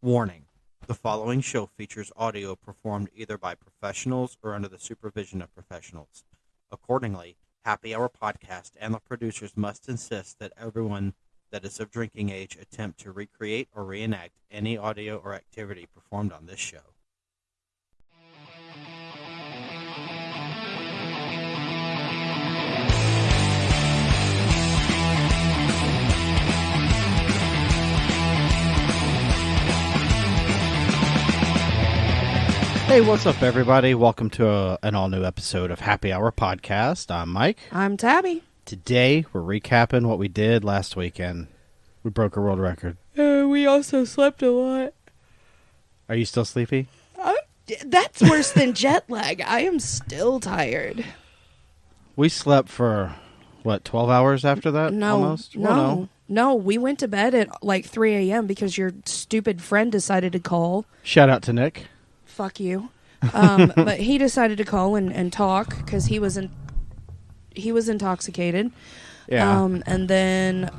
Warning: the following show features audio performed either by professionals or under the supervision of professionals. Accordingly, Happy Hour Podcast and the producers must insist that everyone that is of drinking age attempt to recreate or reenact any audio or activity performed on this show. Hey, what's up, everybody? Welcome to an all-new episode of Happy Hour Podcast. I'm Mike. I'm Tabby. Today, we're recapping what we did last weekend. We broke a world record. We also slept a lot. Are you still sleepy? That's worse than jet lag. I am still tired. We slept for, 12 hours after that? No, almost? no. We went to bed at like 3 a.m. because your stupid friend decided to call. Shout out to Nick. Fuck you. But he decided to call and talk because he was intoxicated. Yeah. And then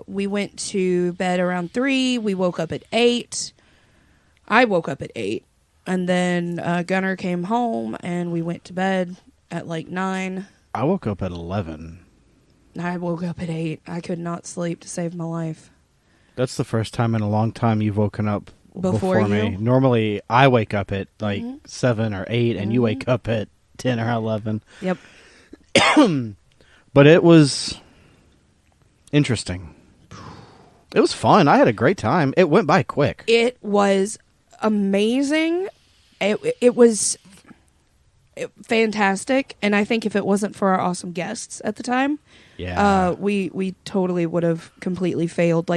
we went to bed around 3. We woke up at 8. I woke up at 8. And then Gunnar came home and we went to bed at like 9. I woke up at 11. I woke up at 8. I could not sleep to save my life. That's the first time in a long time you've woken up Before me. you? Normally, I wake up at like 7 or 8, and you wake up at 10 or 11. Yep. But it was interesting. It was fun. I had a great time. It went by quick. It was amazing. It was fantastic. And I think if it wasn't for our awesome guests at the time, we totally would have completely failed.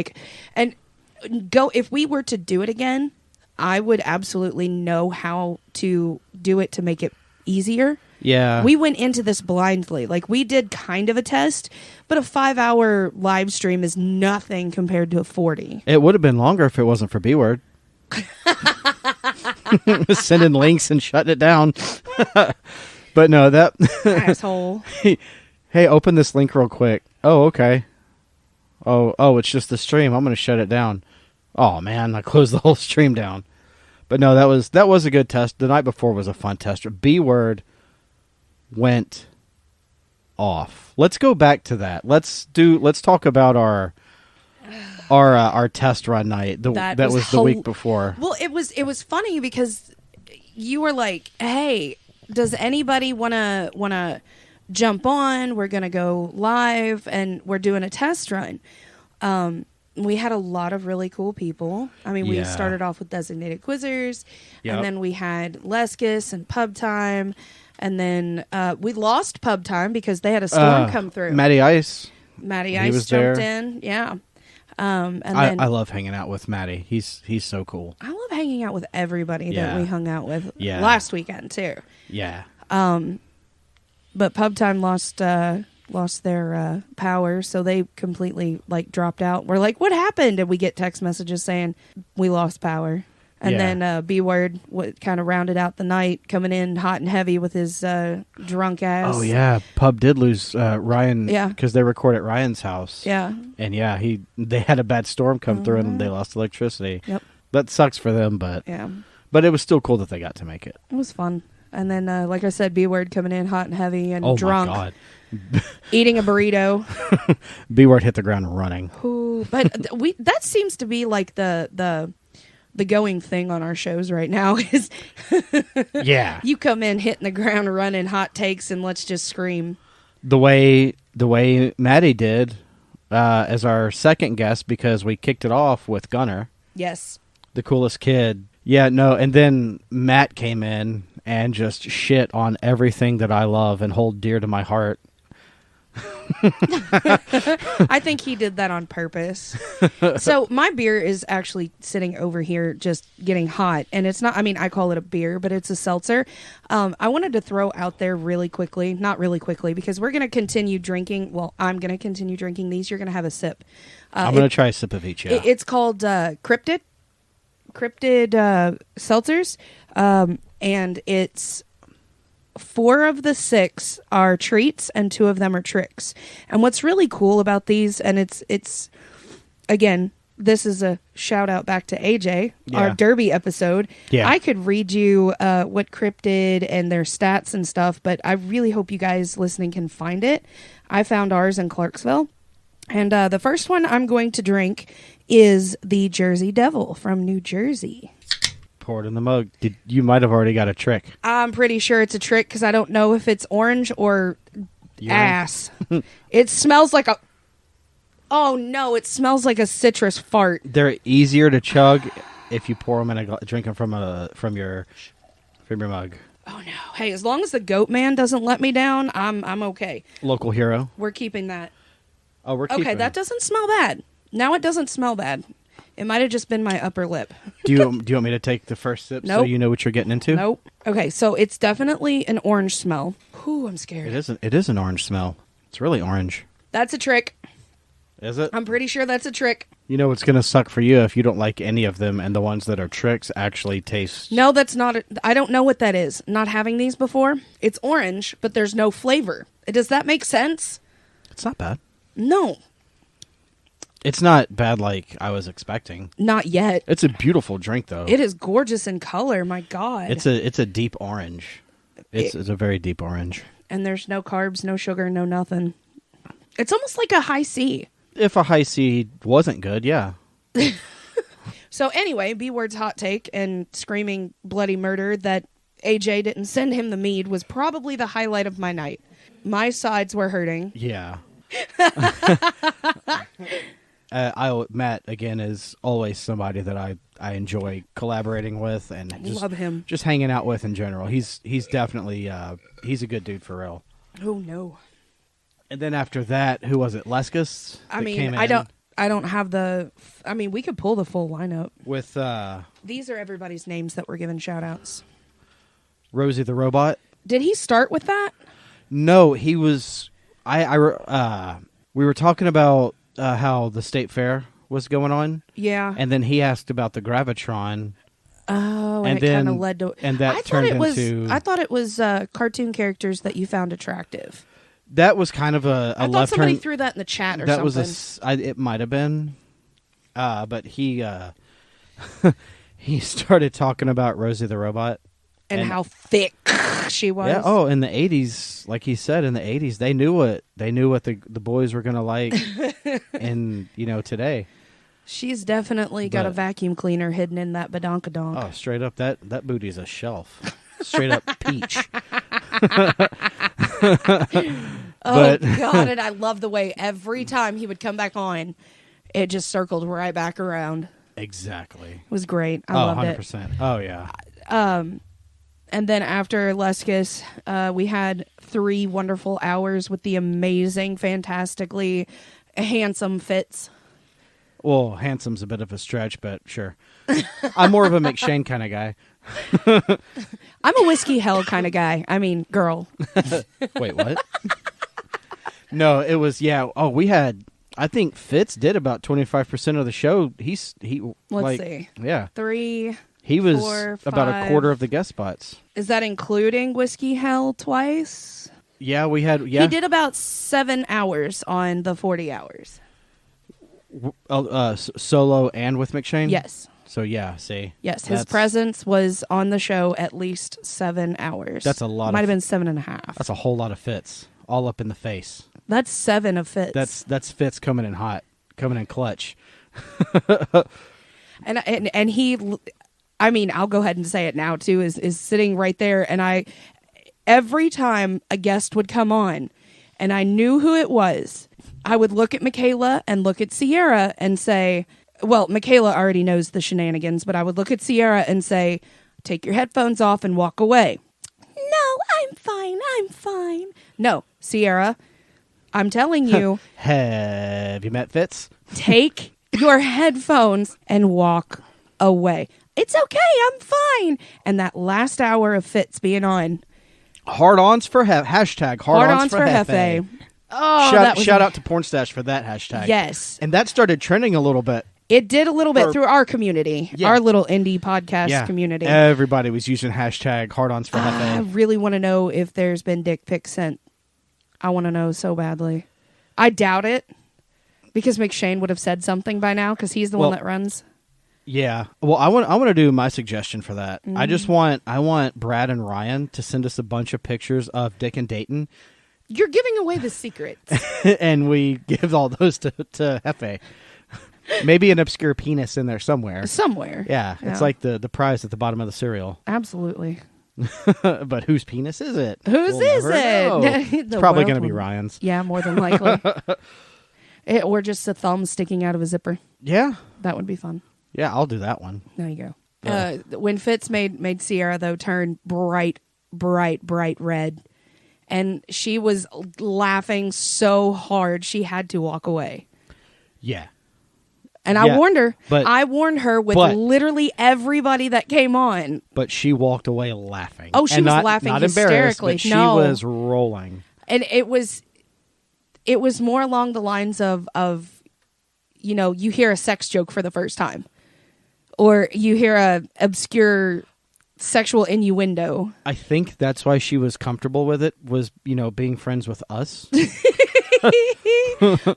If we were to do it again, I would absolutely know how to do it to make it easier. Yeah. We went into this blindly. Like, we did kind of a test, but a 5-hour live stream is nothing compared to a 40. It would have been longer if it wasn't for B-Word. Sending links and shutting it down. But no, that... Asshole. Hey, open this link real quick. Oh, okay. Oh, it's just the stream. I'm going to shut it down. Oh, man, I closed the whole stream down. But no, that was a good test. The night before was a fun test. B-Word went off. Let's go back to that. Let's talk about our test run night. That was the week before. Well, it was funny because you were like, "Hey, does anybody wanna jump on? We're gonna go live and we're doing a test run." We had a lot of really cool people. I mean, we started off with Designated Quizzers, and then we had Leskus and Pubtime, and then we lost Pubtime because they had a storm come through. Matty Ice jumped in, yeah. And then I love hanging out with Matty. He's so cool. I love hanging out with everybody that we hung out with last weekend too. Yeah. But Pubtime lost their power, so they completely dropped out. We're like, "What happened?" And we get text messages saying we lost power. And then B-Word kind of rounded out the night, coming in hot and heavy with his drunk ass. Oh yeah, Pub did lose Ryan. Yeah, because they record at Ryan's house. Yeah, and they had a bad storm come through and they lost electricity. Yep, that sucks for them, but it was still cool that they got to make it. It was fun. And then, like I said, B-Word coming in hot and heavy and drunk. Oh my God. Eating a burrito. B-Word hit the ground running. Ooh, but that seems to be like the going thing on our shows right now is you come in hitting the ground running, hot takes, and let's just scream. The way Matty did as our second guest, because we kicked it off with Gunnar. Yes. The coolest kid. Yeah, no, and then Matt came in and just shit on everything that I love and hold dear to my heart. I think he did that on purpose. So my beer is actually sitting over here just getting hot, and it's not, I mean, I call it a beer, but it's a seltzer. I wanted to throw out there not really quickly, because we're going to continue drinking. Well, I'm going to continue drinking these. You're going to have a sip. I'm going to try a sip of each. Yeah. It's called Cryptid seltzers, and it's 4 of the 6 are treats and 2 of them are tricks. And what's really cool about these, and it's again, this is a shout out back to AJ, our Yeah. Derby episode. Yeah. I could read you what Crypt did and their stats and stuff, but I really hope you guys listening can find it. I found ours in Clarksville. And the first one I'm going to drink is the Jersey Devil from New Jersey. Pour it in the mug. You might have already got a trick. I'm pretty sure it's a trick because I don't know if it's orange or Urine. ass. It smells like a... Oh, no, it smells like a citrus fart. They're easier to chug if you pour them in drink them from your mug. Oh, no. Hey, as long as the goat man doesn't let me down, I'm okay. Local hero. We're keeping that. Oh, we're keeping Okay, that doesn't smell bad. Now it doesn't smell bad. It might have just been my upper lip. Do you want me to take the first sip so Nope. you know what you're getting into? Nope. Okay, so it's definitely an orange smell. Whew, I'm scared. It is an orange smell. It's really orange. That's a trick. Is it? I'm pretty sure that's a trick. You know what's going to suck for you if you don't like any of them and the ones that are tricks actually taste... No, that's not... I don't know what that is. Not having these before. It's orange, but there's no flavor. Does that make sense? It's not bad. No. It's not bad like I was expecting. Not yet. It's a beautiful drink, though. It is gorgeous in color. My God. It's a deep orange. It's a very deep orange. And there's no carbs, no sugar, no nothing. It's almost like a high C. If a high C wasn't good, yeah. So anyway, B-Word's hot take and screaming bloody murder that AJ didn't send him the mead was probably the highlight of my night. My sides were hurting. Yeah. Matt, again, is always somebody that I enjoy collaborating with and just, Love him. Just hanging out with in general. He's definitely he's a good dude for real. Oh no. And then after that, who was it? Leskus? I mean, I don't have the... I mean, we could pull the full lineup. With These are everybody's names that were given shout-outs. Rosie the Robot. Did he start with that? No, he was... we were talking about how the state fair was going on. Yeah. And then he asked about the Gravitron. Oh, and And it then- kind of led to... and that turned into... I thought it was cartoon characters that you found attractive. That was kind of a I thought left somebody turn. threw that in the chat or That something. was it might have been, but he he started talking about Rosie the Robot and how thick she was. Yeah. Oh, in the 80s, like he said, in the 80s, they knew what the boys were gonna like, and today. She's definitely got a But- vacuum cleaner hidden in that badonkadonk. Oh, straight up that booty's a shelf. Straight up peach. Oh, God, and I love the way every time he would come back on, it just circled right back around. Exactly. It was great. I loved 100%. it. Oh, yeah. And then after Leskus, we had 3 wonderful hours with the amazing, fantastically handsome Fitz. Well, handsome's a bit of a stretch, but sure. I'm more of a McShane kind of guy. I'm a whiskey hell kind of guy. I mean, girl. Wait, what? No, it was, yeah. Oh, we had, I think Fitz did about 25% of the show. Let's see. Yeah. 3. He was 4, about a 5. quarter of the guest spots. Is that including whiskey hell twice? Yeah, we had, yeah. He did about 7 hours on the 40 hours. Solo and with McShane? Yes. So, yeah, see. Yes, his presence was on the show at least 7 hours. That's a lot. Might have been 7.5. That's a whole lot of Fitz. All up in the face. That's 7 of Fitz. That's Fitz coming in hot. Coming in clutch. And he, I mean, I'll go ahead and say it now too, is sitting right there, and every time a guest would come on and I knew who it was, I would look at Michaela and look at Sierra and say, well, Michaela already knows the shenanigans, but I would look at Sierra and say, take your headphones off and walk away. No, I'm fine. No, Sierra, I'm telling you. Have you met Fitz? Take your headphones and walk away. It's okay, I'm fine. And that last hour of Fitz being on. Hard-ons for hashtag hard-ons for Hefe. Oh, shout out to Pornstache for that hashtag. Yes. And that started trending a little bit. It did a little bit through our community, Yeah. our little indie podcast community. Everybody was using hashtag hard-ons for I Hefe. really want to know if there's been dick pics sent. I want to know so badly. I doubt it Because McShane would have said something by now because he's the one that runs. Yeah. Well, I want to do my suggestion for that. I want Brad and Ryan to send us a bunch of pictures of Dick and Dayton. You're giving away the secrets. And we give all those to Hefe. Maybe an obscure penis in there somewhere. Yeah. It's like the prize at the bottom of the cereal. Absolutely. But whose penis is it? Whose is it? It's probably going to be Ryan's. Yeah, more than likely. Or just a thumb sticking out of a zipper. Yeah. That would be fun. Yeah, I'll do that one. There you go. Yeah. When Fitz made Sierra, though, turn bright red. And she was laughing so hard she had to walk away. Yeah. And I warned her. But, I warned her with literally everybody that came on. But she walked away laughing. Oh, she was laughing not hysterically. But she was rolling. And it was more along the lines of you hear a sex joke for the first time. Or you hear a obscure sexual innuendo. I think that's why she was comfortable with it, was, being friends with us.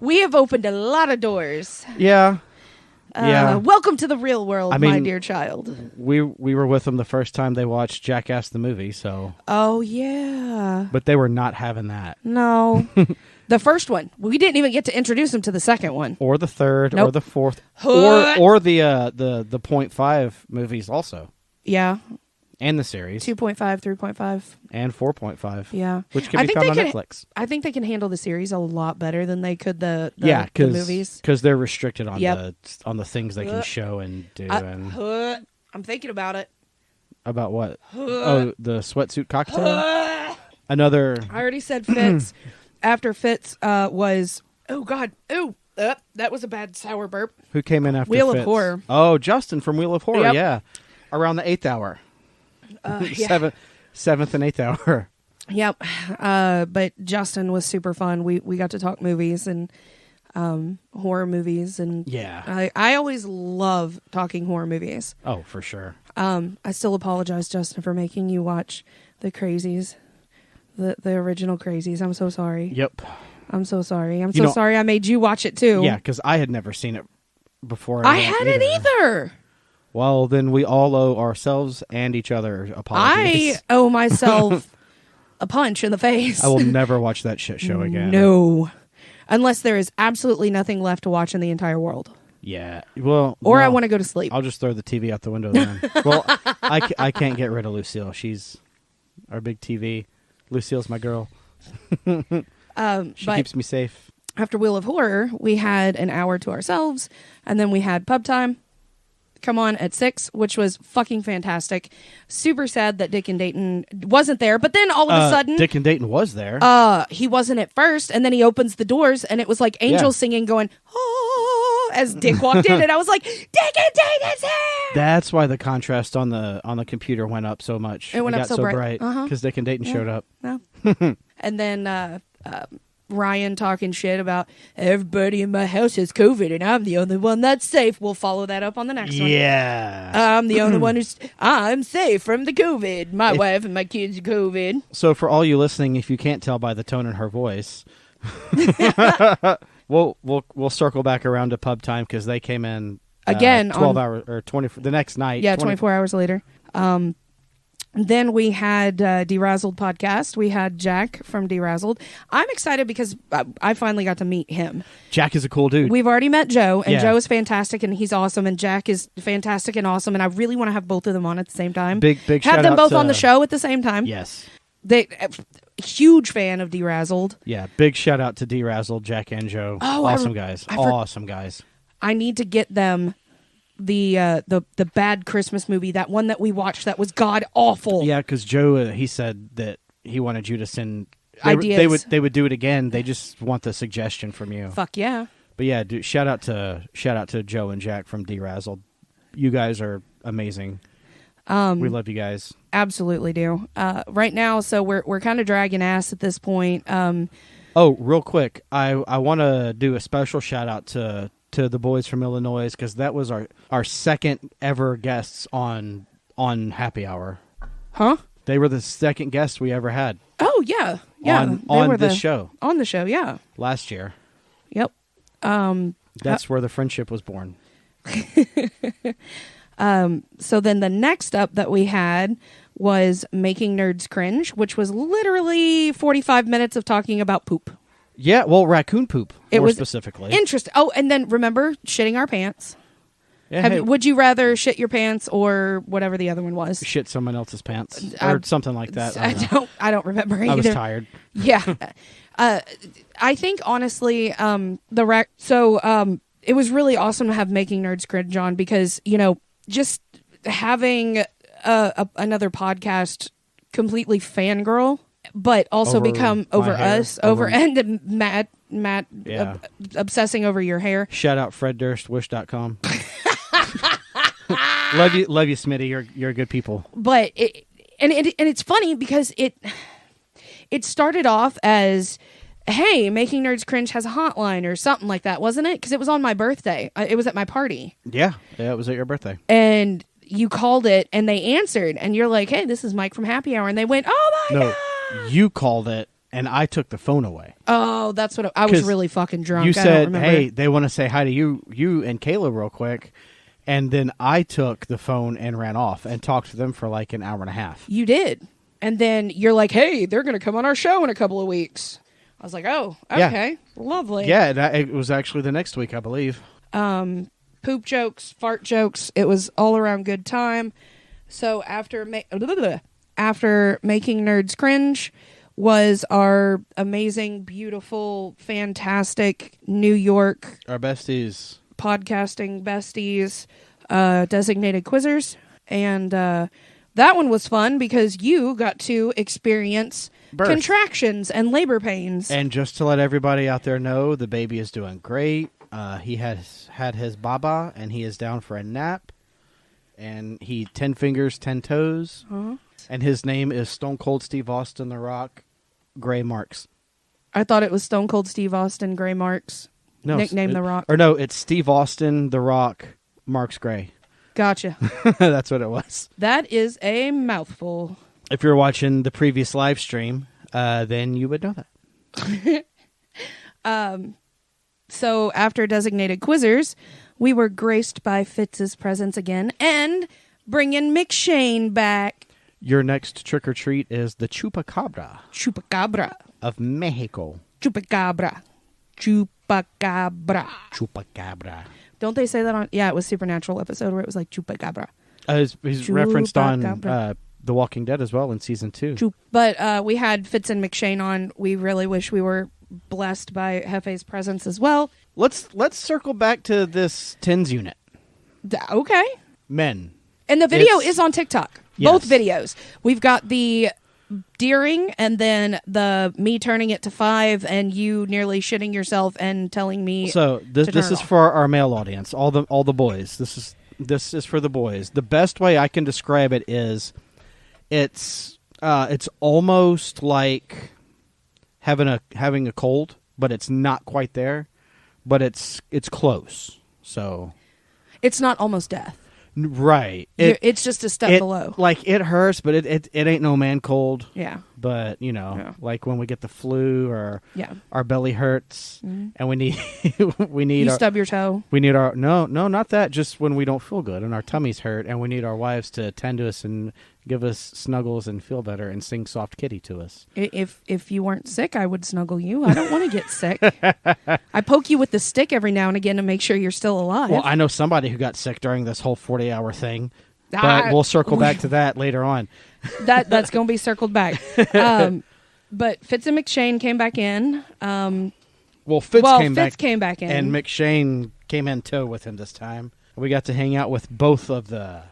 We have opened a lot of doors. Yeah. Welcome to the real world, my dear child. We were with them the first time they watched Jackass the movie, so. Oh, yeah. But they were not having that. No. The first one. We didn't even get to introduce them to the second one. Or the third, nope. or the fourth. Or the 0.5 movies also. Yeah. And the series. 2.5, 3.5. And 4.5. Yeah. Which can be found on Netflix. I think they can handle the series a lot better than they could the movies. Because they're restricted on the things they can show and do. I'm thinking about it. About what? The sweatsuit cocktail? Another... I already said Fitz. After Fitz was... Oh, God. Oh, that was a bad sour burp. Who came in after Wheel Fitz? of Horror. Oh, Justin from Wheel of Horror, Yep. yeah. Around the 8th hour. Yeah. 7th and 8th hour. Yep. But Justin was super fun. We got to talk movies and horror movies. And yeah. I always love talking horror movies. Oh, for sure. I still apologize, Justin, for making you watch The Crazies. The original Crazies. I'm so sorry. Yep. I'm so sorry. I'm so sorry I made you watch it too. Yeah, because I had never seen it before. I hadn't either. Well, then we all owe ourselves and each other apologies. I owe myself a punch in the face. I will never watch that shit show again. No. Unless there is absolutely nothing left to watch in the entire world. Yeah. Well, or I want to go to sleep. I'll just throw the TV out the window then. Well, I can't get rid of Lucille. She's our big TV. Lucille's my girl. She keeps me safe. After Wheel of Horror, we had an hour to ourselves, and then we had Pubtime come on at 6, which was fucking fantastic. Super sad that Dick and Dayton wasn't there, but then all of a sudden... Dick and Dayton was there. He wasn't at first, and then he opens the doors, and it was like angels singing, going, oh, as Dick walked in, and I was like, Dick and Dayton's here! That's why the contrast on the computer went up so much. It went up got so bright. Because Dick and Dayton showed up. No. And then... Ryan talking shit about everybody in my house has COVID and I'm the only one that's safe. We'll follow that up on the next one. Yeah. I'm the only one I'm safe from the COVID. My wife and my kids are COVID. So for all you listening, if you can't tell by the tone in her voice, we'll circle back around to Pubtime because they came in again 12 hours or 20 the next night. Yeah, 24 hours later. Then we had DeRazzled Podcast. We had Jack from DeRazzled. I'm excited because I finally got to meet him. Jack is a cool dude. We've already met Joe, and Joe is fantastic, and he's awesome, and Jack is fantastic and awesome, and I really want to have both of them on at the same time. Big shout out have them both on the show at the same time. Yes. Huge fan of DeRazzled. Yeah, big shout out to DeRazzled, Jack and Joe. Oh, awesome guys. Awesome guys. I need to get them the bad Christmas movie, that one that we watched that was god awful. Yeah, because Joe he said that he wanted you to send ideas. They would do it again. They just want the suggestion from you. Fuck yeah. But yeah, dude, shout out to Joe and Jack from DeRazzled. You guys are amazing. We love you guys. Absolutely do. Right now, so we're kind of dragging ass at this point. Oh, real quick, I want to do a special shout out to the boys from Illinois because that was our second ever guests on Happy Hour. Huh? They were the second guests we ever had. Oh yeah, yeah. On this show. On the show, yeah. Last year. Yep. That's where the friendship was born. So then the next up that we had was Making Nerds Cringe, which was literally 45 minutes of talking about poop. Yeah, well, raccoon poop, It more was specifically. Interesting. Oh, and then remember shitting our pants. Yeah, hey, Would you rather shit your pants or whatever the other one was? shit someone else's pants or something like that. I don't remember either. I was tired. Yeah. I think honestly, it was really awesome to have Making Nerds Cringe on because, just having another podcast completely fangirl, but also become over us, and Matt Yeah. Obsessing over your hair. Shout out FredDurstWish.com. love you, Smitty. You're good people. But it's funny because it started off as, hey, Making Nerds Cringe has a hotline or something like that, wasn't it? Because it was on my birthday. It was at my party. Yeah, it was at your birthday. And you called it, and they answered, and you're like, hey, this is Mike from Happy Hour. And they went, oh, my God. You called it, and I took the phone away. Oh, that's what I was really fucking drunk. You said, hey, they want to say hi to you and Kayla real quick. And then I took the phone and ran off and talked to them for like an hour and a half. You did. And then you're like, hey, they're going to come on our show in a couple of weeks. I was like, oh, okay. Yeah. Lovely. Yeah, it was actually the next week, I believe. Poop jokes, fart jokes. It was all around good time. So after Making Nerds Cringe was our amazing, beautiful, fantastic New York... Our besties. Podcasting besties, designated quizzers. And that one was fun because you got to experience contractions and labor pains. And just to let everybody out there know, the baby is doing great. He has had his baba, and he is down for a nap. And he 10 fingers, 10 toes. Uh-huh. And his name is Stone Cold Steve Austin, The Rock, Gray Marks. I thought it was Stone Cold Steve Austin, Gray Marks. No, nickname The Rock. Or no, it's Steve Austin, The Rock, Marks Gray. Gotcha. That's what it was. That is a mouthful. If you're watching the previous live stream, then you would know that. So after designated quizzers, we were graced by Fitz's presence again and bringing McShane back. Your next trick or treat is the Chupacabra. Chupacabra. Of Mexico. Chupacabra. Chupacabra. Chupacabra. Don't they say that on... Yeah, it was Supernatural episode where it was like Chupacabra. He's referenced on The Walking Dead as well in season 2. But we had Fitz and McShane on. We really wish we were blessed by Hefe's presence as well. Let's circle back to this TENS unit. Okay. Men. And the video is on TikTok. Yes. Both videos. We've got the deering and then the me turning it to 5 and you nearly shitting yourself and telling me. So this is for our male audience, all the boys. This is for the boys. The best way I can describe it is it's almost like having a cold, but it's not quite there, but it's close. So it's not almost death. Right. It's just a step below. Like, it hurts, but it ain't no man cold. Yeah. But, like when we get the flu or our belly hurts and we need... You stub your toe? We need our... No, not that. Just when we don't feel good and our tummies hurt and we need our wives to tend to us and give us snuggles and feel better and sing Soft Kitty to us. If you weren't sick, I would snuggle you. I don't want to get sick. I poke you with the stick every now and again to make sure you're still alive. Well, I know somebody who got sick during this whole 40-hour thing, but we'll circle back to that later on. That's going to be circled back. But Fitz and McShane came back in. Fitz came back in. And McShane came in tow with him this time. We got to hang out with both of the...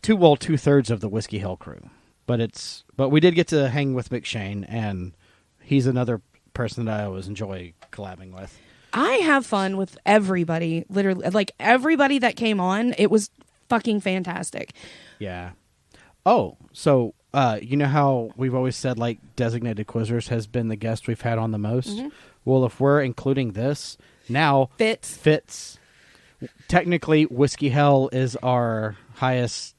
two-thirds of the Whiskey Hill crew. But we did get to hang with McShane, and he's another person that I always enjoy collabing with. I have fun with everybody, literally. Like, everybody that came on, it was fucking fantastic. Yeah. Oh, so you know how we've always said, like, Designated Quizzers has been the guest we've had on the most? Mm-hmm. Well, if we're including this, now... Fitz. Technically, Whiskey Hell is our highest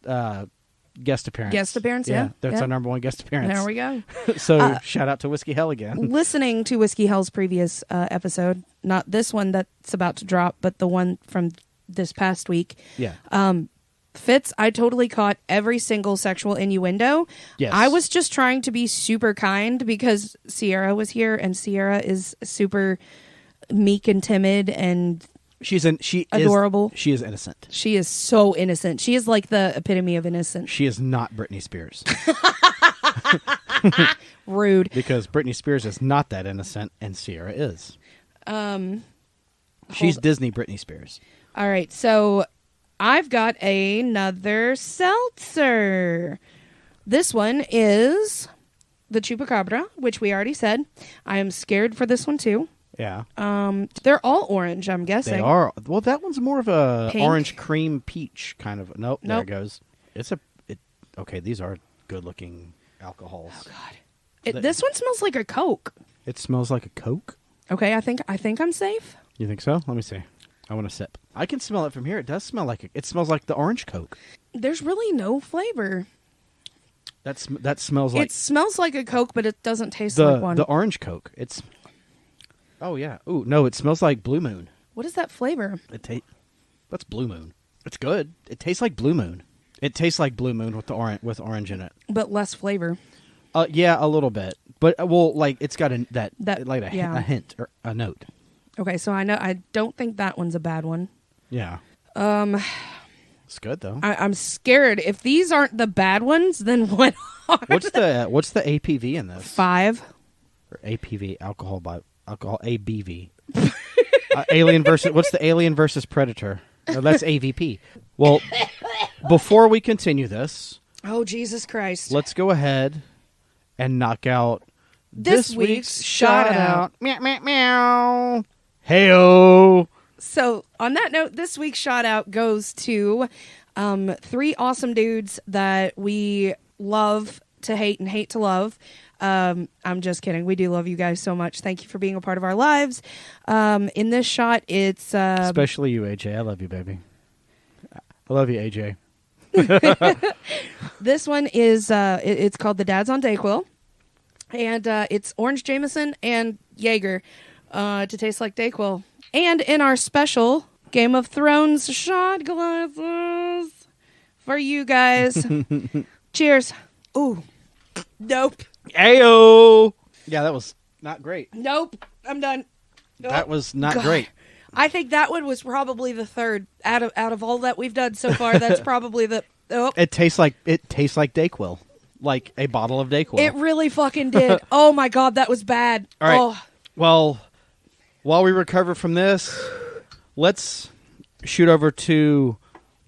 guest appearance. Guest appearance, yeah. That's yeah. our number one guest appearance. There we go. So shout out to Whiskey Hell again. Listening to Whiskey Hell's previous episode, not this one that's about to drop, but the one from this past week. Yeah. Fitz, I totally caught every single sexual innuendo. Yes. I was just trying to be super kind because Sierra was here, and Sierra is super meek and timid and She adorable. She is innocent. She is so innocent. She is like the epitome of innocent. She is not Britney Spears. Rude. Because Britney Spears is not that innocent, and Sierra is. She's Disney Britney Spears. All right, so I've got another seltzer. This one is the Chupacabra, which we already said. I am scared for this one too. Yeah. They're all orange, I'm guessing. They are. Well, that one's more of a Pink? orange cream peach kind of. Nope. There it Nope. goes. Okay, these are good looking alcohols. Oh God. This one smells like a Coke. It smells like a Coke. Okay, I think I'm safe. You think so? Let me see. I want to sip. I can smell it from here. It does smell like it smells like the orange Coke. There's really no flavor. That smells like It smells like a Coke, but it doesn't taste like one. the orange Coke. It's. Oh yeah. Ooh no! It smells like Blue Moon. What is that flavor? That's Blue Moon. It's good. It tastes like Blue Moon. It tastes like Blue Moon with orange in it. But less flavor. Yeah, a little bit. But it's got a hint or a note. Okay, so I don't think that one's a bad one. Yeah. It's good though. I'm scared. If these aren't the bad ones, then what are? What's the APV in this? 5. Or APV alcohol ABV. Alien versus what's the Alien versus Predator? No, that's AVP. Well, before we continue this, Oh, Jesus Christ. let's go ahead and knock out This week's shout out. Meow meow meow. Heyo. So, on that note, this week's shout out goes to 3 awesome dudes that we love to hate and hate to love. I'm just kidding. We do love you guys so much. Thank you for being a part of our lives. In this shot, it's... Especially you, AJ. I love you, baby. I love you, AJ. This one is... it's called The Dad's on Dayquill. And it's Orange Jameson and Jaeger to taste like Dayquill. And in our special Game of Thrones shot glasses for you guys. Cheers. Ooh. Nope. Ayo. Yeah, that was not great. Nope. I'm done. Nope. That was not God. great. I think that one was probably the third out of all that we've done so far. That's probably the... Oh. It tastes like Dayquill. Like a bottle of Dayquill. It really fucking did. Oh my God, that was bad. All right. Oh. Well, while we recover from this, let's shoot over to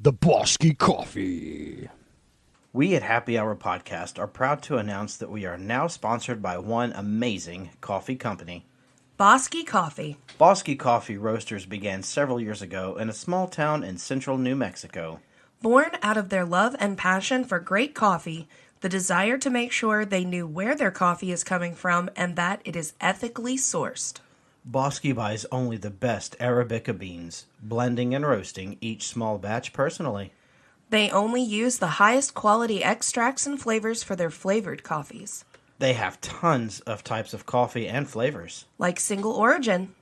the Bosky Coffee. We at Happy Hour Podcast are proud to announce that we are now sponsored by one amazing coffee company. Bosky Coffee. Bosky Coffee Roasters began several years ago in a small town in central New Mexico. Born out of their love and passion for great coffee, the desire to make sure they knew where their coffee is coming from and that it is ethically sourced. Bosky buys only the best Arabica beans, blending and roasting each small batch personally. They only use the highest quality extracts and flavors for their flavored coffees. They have tons of types of coffee and flavors. Like single origin.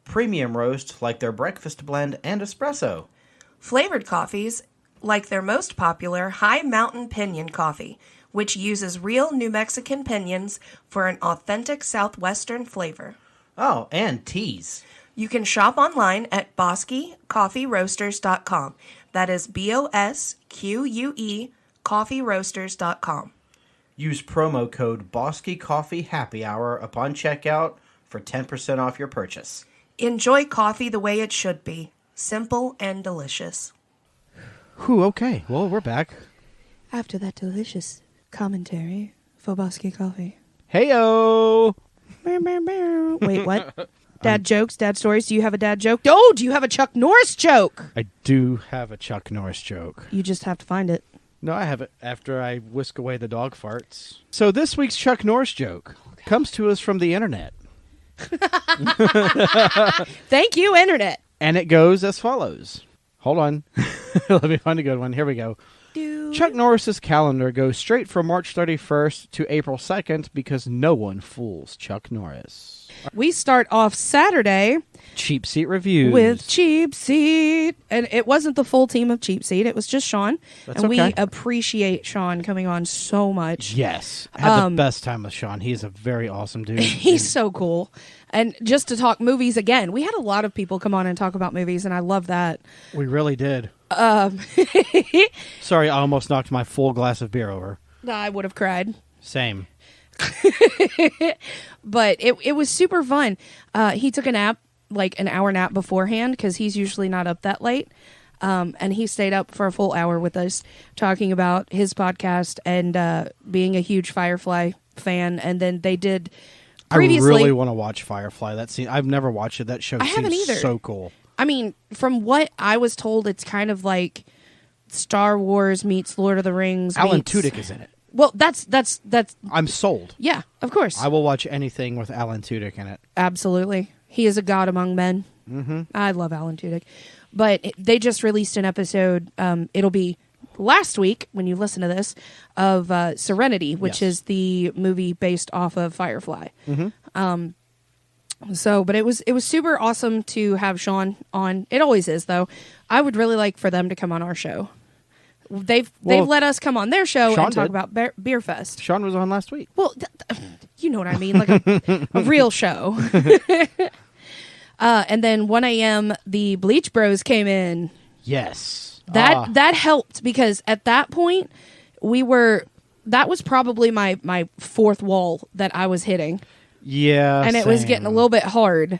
Premium roast like their breakfast blend and espresso. Flavored coffees like their most popular High Mountain Pinyon coffee, which uses real New Mexican pinyons for an authentic Southwestern flavor. Oh, and teas. You can shop online at BoskyCoffeeRoasters.com. That is BOSQUE CoffeeRoasters.com. Use promo code BoskyCoffeeHappyHour upon checkout for 10% off your purchase. Enjoy coffee the way it should be. Simple and delicious. Whew, okay. Well, we're back. After that delicious commentary for Bosky Coffee. Heyo! Wait, what? Dad jokes, dad stories. Do you have a dad joke? Oh, do you have a Chuck Norris joke? I do have a Chuck Norris joke. You just have to find it. No, I have it after I whisk away the dog farts. So this week's Chuck Norris joke comes to us from the internet. Thank you, internet. And it goes as follows. Hold on. Let me find a good one. Here we go. Do Chuck Norris's calendar goes straight from March 31st to April 2nd because no one fools Chuck Norris. We start off Saturday Cheapseat reviews with Cheapseat, and it wasn't the full team of Cheapseat. It was just Shaun, That's and okay. we appreciate Shaun coming on so much. Yes, I had the best time with Shaun. He's a very awesome dude. He's so cool. And just to talk movies again, we had a lot of people come on and talk about movies, and I love that. We really did. Sorry, I almost knocked my full glass of beer over. I would have cried. Same. But it was super fun. He took a nap, like an hour nap beforehand, because he's usually not up that late. And he stayed up for a full hour with us talking about his podcast and being a huge Firefly fan. And then they did previously... I really want to watch Firefly. That scene, I've never watched it. That show haven't seems either. so cool. I mean, from what I was told, it's kind of like Star Wars meets Lord of the Rings. Alan meets... Tudyk is in it. Well, that's. I'm sold. Yeah, of course. I will watch anything with Alan Tudyk in it. Absolutely. He is a god among men. Mm-hmm. I love Alan Tudyk. But they just released an episode. It'll be last week, when you listen to this, of Serenity, which is the movie based off of Firefly. Mm-hmm. But it was super awesome to have Shaun on. It always is, though. I would really like for them to come on our show. They've let us come on their show Shaun and talk did. about Beer Fest. Shaun was on last week. Well, you know what I mean, like a real show. And then 1 a.m. the Bleach Bros came in. Yes, That helped because at that point that was probably my fourth wall that I was hitting. Yeah, And it was getting a little bit hard.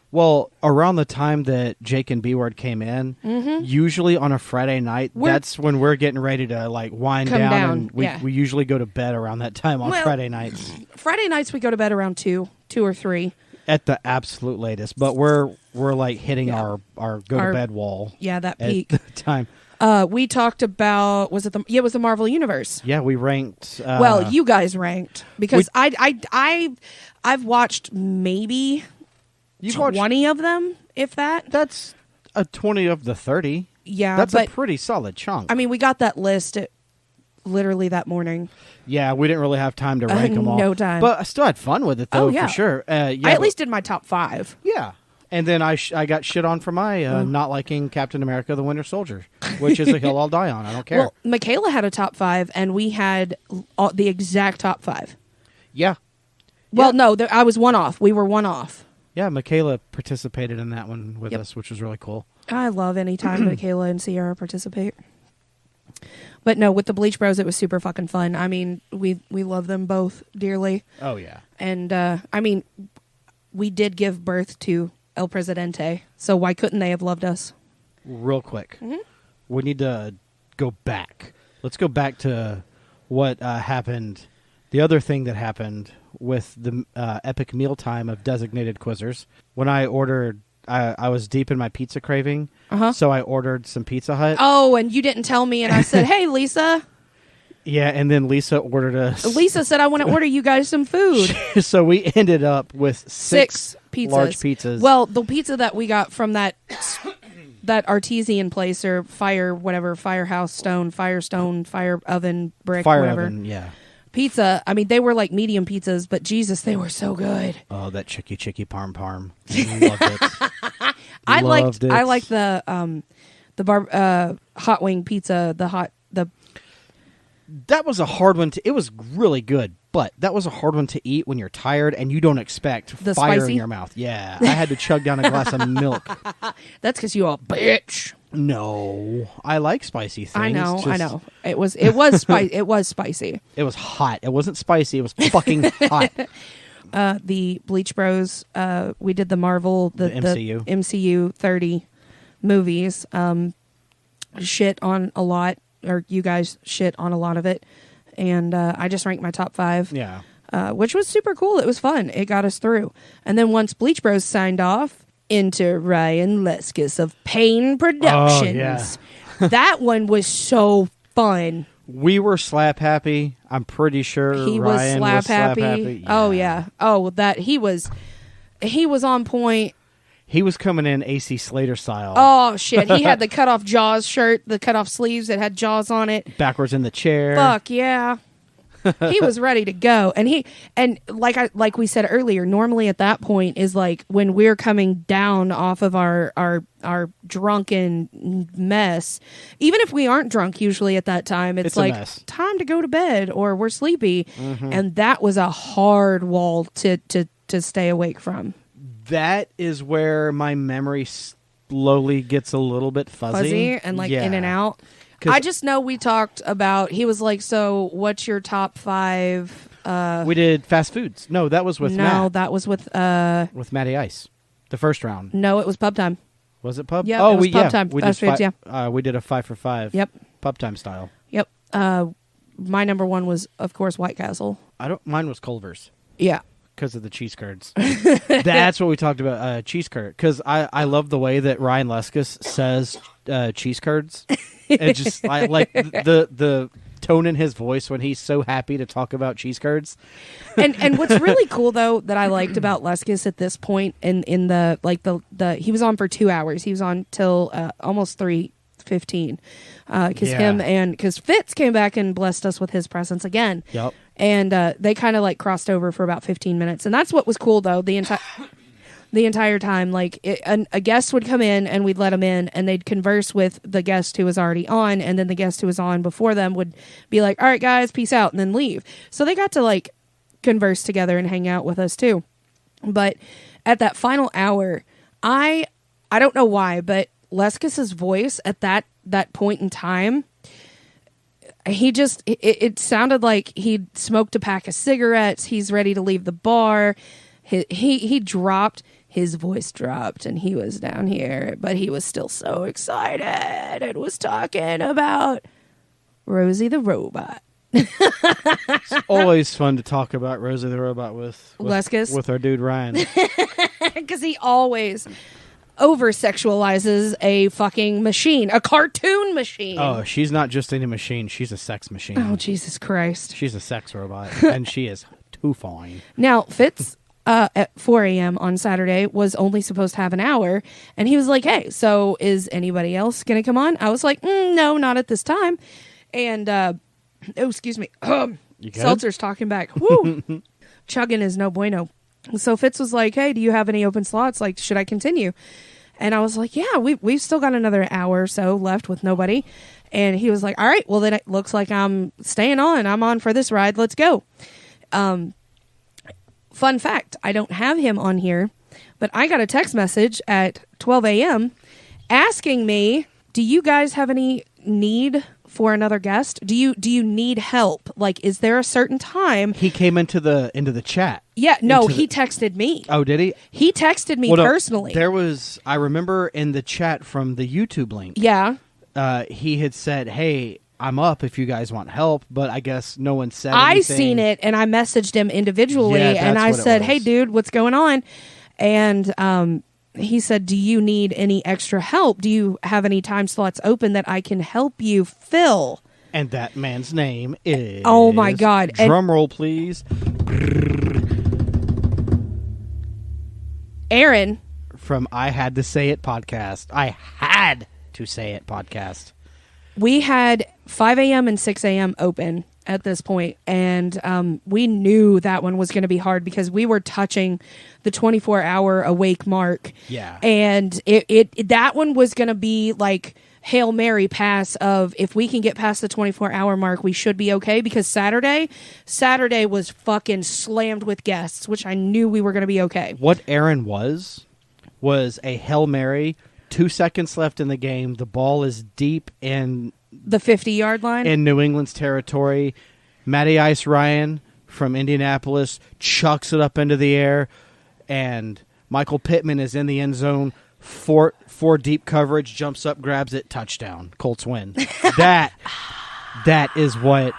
Well, around the time that Jake and B-Word came in, usually on a Friday night, that's when we're getting ready to like wind Come down, and we yeah. we usually go to bed around that time on Friday nights. Friday nights we go to bed around 2 or 3. At the absolute latest, but we're like hitting our go to bed wall. Yeah, that at peak. the time. We talked about it was the Marvel Universe. Yeah, we ranked. Well, you guys ranked because I've watched maybe 20 of them, if that. That's a 20 of the 30. Yeah, that's but, a pretty solid chunk. I mean, we got that list literally that morning. Yeah, we didn't really have time to rank them all. No time. But I still had fun with it, though, Oh, yeah. for sure. I at least did my top 5. Yeah. And then I got shit on for my not liking Captain America the Winter Soldier, which is a hill I'll die on. I don't care. Well, Michaela had a top 5, and we had the exact top 5. Yeah. Well, no, I was one off. We were one off. Yeah, Michaela participated in that one with us, which was really cool. I love any time Michaela and Sierra participate. But no, with the Bleach Bros, it was super fucking fun. I mean, we love them both dearly. Oh, yeah. And, I mean, we did give birth to El Presidente, so why couldn't they have loved us? Real quick. Mm-hmm. We need to go back. Let's go back to what happened. The other thing that happened with the epic mealtime of designated quizzers. When I ordered, I was deep in my pizza craving, so I ordered some Pizza Hut. Oh, and you didn't tell me, and I said, hey, Lisa. Yeah, and then Lisa ordered us. Lisa said, I want to order you guys some food. So we ended up with six pizzas. large pizzas. Well, the pizza that we got from that artesian place or Firestone, fire oven, brick, Fire whatever. oven, yeah. Pizza, I mean, they were like medium pizzas, but Jesus, they were so good. Oh, that chicky parm. Loved it. I Loved it. like the hot wing pizza, That was a hard one it was really good, but that was a hard one to eat when you're tired and you don't expect The fire spicy? in your mouth. Yeah, I had to chug down a glass of milk. That's because you a bitch. No, I like spicy things. I know. It was spicy. It was hot. It wasn't spicy. It was fucking hot. The Bleach Bros. We did the Marvel, the MCU 30 movies. Shit on a lot, or you guys shit on a lot of it, and I just ranked my top 5. Yeah, which was super cool. It was fun. It got us through. And then once Bleach Bros signed off, into Ryan Leskis of Paign Productions. Oh, yeah. That one was so fun. We were slap happy. I'm pretty sure He Ryan was slap happy. Yeah. Oh yeah. Oh, that he was on point. He was coming in AC Slater style. Oh, shit. He had the cut-off Jaws shirt, the cut-off sleeves that had Jaws on it. Backwards in the chair. Fuck, yeah. He was ready to go. And like we said earlier, normally at that point is like when we're coming down off of our drunken mess. Even if we aren't drunk usually at that time, it's like time to go to bed or we're sleepy. Mm-hmm. And that was a hard wall to stay awake from. That is where my memory slowly gets a little bit fuzzy and like in and out. I just know we talked about, he was like, so what's your top 5? We did fast foods. No, that was with Matt. No, that was with Matty Ice. The first round. No, it was Pubtime. Was it Pub? Yeah, it was Pubtime. We fast foods, we did a 5 for 5. Yep. Pubtime style. Yep. My number 1 was, of course, White Castle. Mine was Culver's. Yeah. Because of the cheese curds. That's what we talked about, cheese curd. Because I love the way that Ryan Leskus says cheese curds. And just I like the tone in his voice when he's so happy to talk about cheese curds. And what's really cool though that I liked about Leskus at this point in the he was on for 2 hours. He was on till almost 3:15. Because Fitz came back and blessed us with his presence again. Yep. And they kind of like crossed over for about 15 minutes. And that's what was cool though. The entire time, like a guest would come in and we'd let them in and they'd converse with the guest who was already on, and then the guest who was on before them would be like, all right guys, peace out, and then leave. So they got to like converse together and hang out with us too. But at that final hour, I don't know why, but Leskus's voice at that point in time, he just it sounded like he'd smoked a pack of cigarettes. He's ready to leave the bar. He dropped. His voice dropped and he was down here, but he was still so excited and was talking about Rosie the Robot. It's always fun to talk about Rosie the Robot with Leskus, with our dude Ryan. Because he always over-sexualizes a fucking machine, a cartoon machine. Oh, she's not just any machine. She's a sex machine. Oh, Jesus Christ. She's a sex robot, and she is too fine. Now, Fitz... at 4 a.m. on Saturday was only supposed to have an hour, and he was like, hey, so is anybody else gonna come on? I was like, no, not at this time. And excuse me, Seltzer's talking back. Woo. Chugging is no bueno. So Fitz was like, hey, do you have any open slots? Like, should I continue? And I was like, yeah, we've still got another hour or so left with nobody. And he was like, all right, well then it looks like I'm staying on. I'm on for this ride. Let's go. Fun fact, I don't have him on here, but I got a text message at 12 a.m. asking me, do you guys have any need for another guest? Do you need help? Like, is there a certain time? He came into the chat. Yeah, no, he texted me. Oh, did he? He texted me personally. I remember in the chat from the YouTube link. Yeah. He had said, hey, I'm up if you guys want help, but I guess no one said anything. I seen it, and I messaged him individually, and I said, hey, dude, what's going on? And he said, do you need any extra help? Do you have any time slots open that I can help you fill? And that man's name is... Oh, my God. Drum roll, please. Aaron. From I Had to Say It podcast. I had to say it podcast. We had 5 a.m. and 6 a.m. open at this point, and we knew that one was going to be hard because we were touching the 24-hour awake mark. Yeah. And that one was going to be like Hail Mary pass of if we can get past the 24-hour mark, we should be okay, because Saturday was fucking slammed with guests, which I knew we were going to be okay. What Aaron was a Hail Mary. 2 seconds left in the game. The ball is deep in the 50-yard line in New England's territory. Matty Ice Ryan from Indianapolis chucks it up into the air, and Michael Pittman is in the end zone. Four deep coverage, jumps up, grabs it, touchdown. Colts win. That is what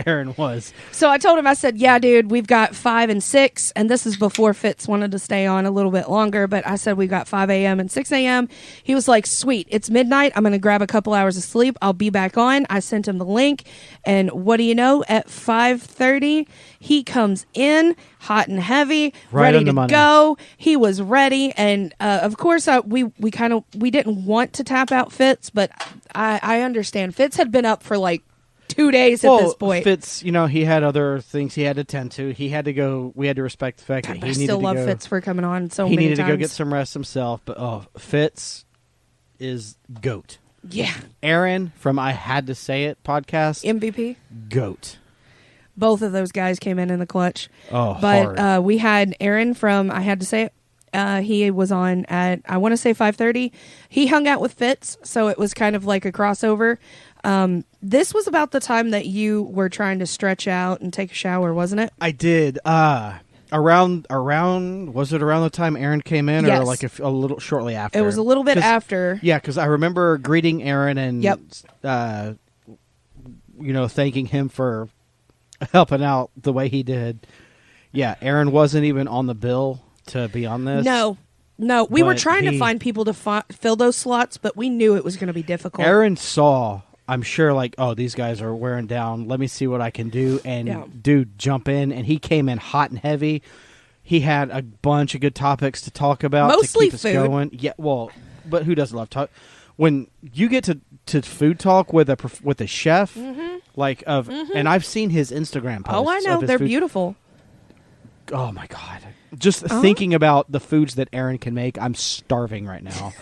Aaron was. So I told him, I said, yeah, dude, we've got 5 and 6, and this is before Fitz wanted to stay on a little bit longer, but I said we've got 5 a.m. and 6 a.m. He was like, sweet, it's midnight. I'm going to grab a couple hours of sleep. I'll be back on. I sent him the link, and what do you know? At 5:30, he comes in, hot and heavy, Right ready on the to money. go. He was ready, and of course, we didn't want to tap out Fitz, but I understand. Fitz had been up for like 2 days at this point. Fitz, he had other things he had to tend to. He had to go. We had to respect the fact that he I needed still to love go. Fitz for coming on so He many needed times. to go get some rest himself. But Fitz is GOAT. Yeah, Aaron from I Had to Say It podcast, MVP. GOAT. Both of those guys came in the clutch. Oh, but hard. we had Aaron from I Had to Say It. He was on at, I want to say 5:30. He hung out with Fitz, so it was kind of like a crossover. This was about the time that you were trying to stretch out and take a shower, wasn't it? I did. Around was it around the time Aaron came in, Yes. or like a little shortly after? It was a little bit 'Cause- after. Yeah, because I remember greeting Aaron and Yep. Thanking him for helping out the way he did. Yeah, Aaron wasn't even on the bill to be on this. No. We were But trying to he- find people to fill those slots, but we knew it was going to be difficult. Aaron saw, I'm sure, like, oh, these guys are wearing down. Let me see what I can do. And Yeah. dude, jump in. And he came in hot and heavy. He had a bunch of good topics to talk about. Mostly to keep food. us going. Yeah, well, but who doesn't love talk? When you get to food talk with a chef, and I've seen his Instagram posts. Oh, I know. of his They're food. beautiful. Oh my god! Just thinking about the foods that Aaron can make, I'm starving right now.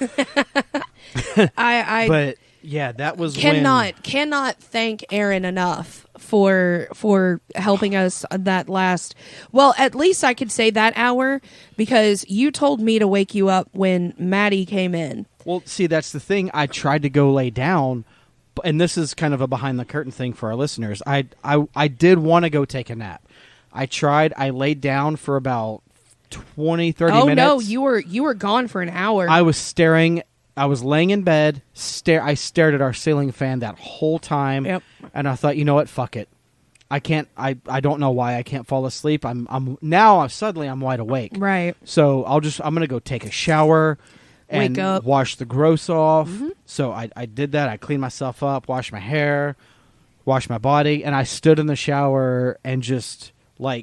But yeah, that was cannot thank Aaron enough for helping us that last. Well, at least I could say that hour, because you told me to wake you up when Matty came in. Well, see, that's the thing. I tried to go lay down, and this is kind of a behind the curtain thing for our listeners. I did want to go take a nap. I tried. I laid down for about 20, 30 minutes. Oh no, you were gone for an hour. I was staring. I was laying in bed. I stared at our ceiling fan that whole time. Yep. And I thought, you know what? Fuck it. I can't. I don't know why I can't fall asleep. I'm now. Suddenly I'm wide awake. Right. So I'm gonna go take a shower. And Wake up. wash the gross off. Mm-hmm. So I did that. I cleaned myself up, washed my hair, washed my body, and I stood in the shower and just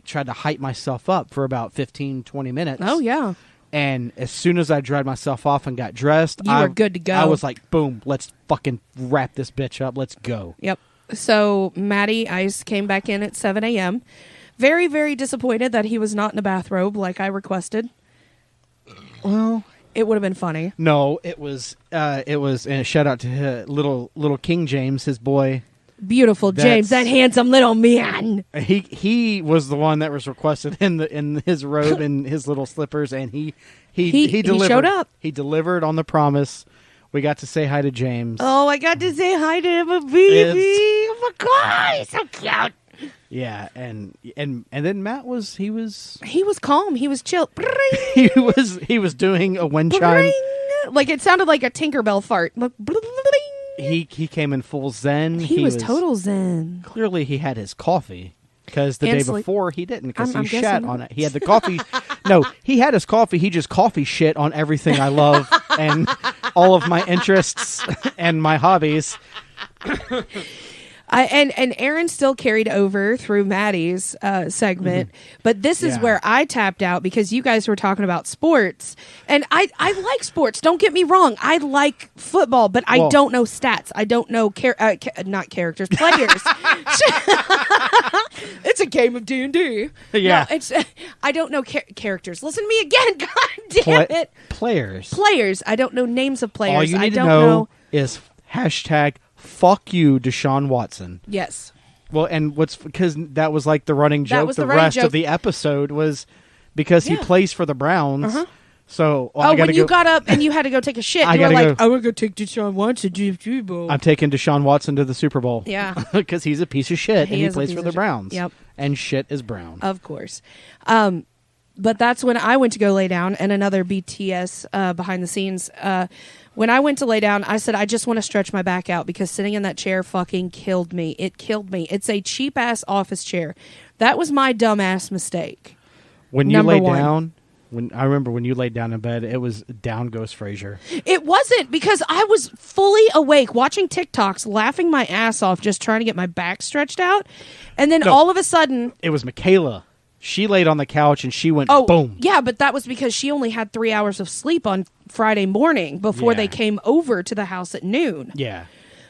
tried to hype myself up for about 15, 20 minutes. Oh yeah. And as soon as I dried myself off and got dressed, You were good to go. I was like, boom, let's fucking wrap this bitch up. Let's go. Yep. So Matty Ice came back in at 7 a.m. Very, very disappointed that he was not in a bathrobe like I requested. Well, It would have been funny. no, it was, and a shout out to little King James, his boy. Beautiful James, that handsome little man. He was the one that was requested in his robe and his little slippers, and he delivered. showed up. He delivered on the promise. We got to say hi to James. Oh, I got to say hi to him, a baby. Oh my god, he's so cute. Yeah, and then Matt was He was calm. He was chill. he was doing a wind chime. Like it sounded like a Tinkerbell fart. Look, He came in full zen. he was total zen. Clearly, he had his coffee because the And day sleep. before he didn't because I'm he guessing shat not. on it. He had the coffee. No, he had his coffee. He just coffee shit on everything I love and all of my interests and my hobbies. And Aaron still carried over through Matty's segment, but this is Yeah. where I tapped out because you guys were talking about sports, and I like sports. Don't get me wrong, I like football, but I Well- don't know stats. I don't know not characters, players. It's a game of D&D. Yeah. no, it's I don't know characters. Listen to me again, god damn it. Players. Players. I don't know names of players. All you I need to don't know is hashtag fuck you, Deshaun Watson. Yes. Well, and because that was like the running That joke. was The the running rest joke. of the episode was because he Yeah. plays for the Browns. Uh-huh. So Oh, when you got up and you had to go take a shit, I you were gotta like, go. I want to go take Deshaun Watson to the Bowl. I'm taking Deshaun Watson to the Super Bowl. Yeah. Because he's a piece of shit He and he is a plays piece for of the shit. Browns. Yep. And shit is brown. Of course. But that's when I went to go lay down, and another BTS behind the scenes. When I went to lay down, I said, I just want to stretch my back out because sitting in that chair fucking killed me. It killed me. It's a cheap-ass office chair. That was my dumbass mistake. When you Number lay one. down, I remember when you laid down in bed, it was down goes Frazier. It wasn't, because I was fully awake watching TikToks, laughing my ass off, just trying to get my back stretched out. And then No. all of a sudden, It was Michaela. She laid on the couch and she went boom. Yeah, but that was because she only had 3 hours of sleep on Friday morning before they came over to the house at noon. Yeah.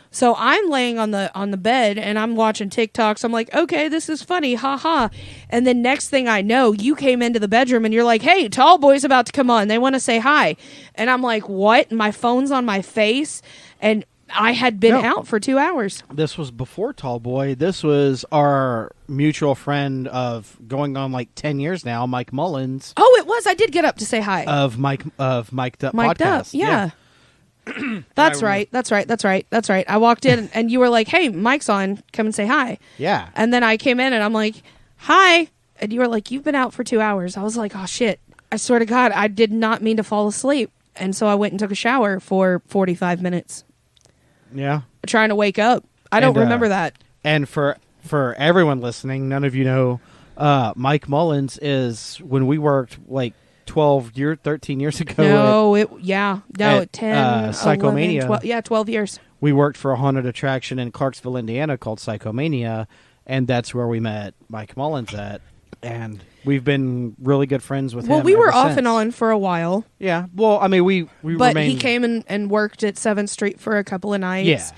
So I'm laying on the bed and I'm watching TikToks. I'm like, okay, this is funny, haha. And then next thing I know, you came into the bedroom and you're like, hey, Tall Boy's about to come on. They want to say hi. And I'm like, what? My phone's on my face. And I had been out for 2 hours. This was before Tall Boy. This was our mutual friend of going on like 10 years now, Mike Mullins. Oh, it was. I did get up to say hi. Of Mic'd Up Mic'd Podcast. Up, yeah. That's right. I walked in and you were like, hey, Mike's on. Come and say hi. Yeah. And then I came in and I'm like, hi. And you were like, you've been out for 2 hours. I was like, oh, shit. I swear to God, I did not mean to fall asleep. And so I went and took a shower for 45 minutes. Yeah. Trying to wake up. I don't remember that. And for everyone listening, none of you know, Mike Mullins is when we worked like 13 years ago. 10, Psychomania. 11, 12 years. We worked for a haunted attraction in Clarksville, Indiana called Psychomania, and that's where we met Mike Mullins at. And we've been really good friends with him. Well, we were off since. and on for a while. Yeah. Well, I mean, we But remained... he came and worked at 7th Street for a couple of nights. Yeah.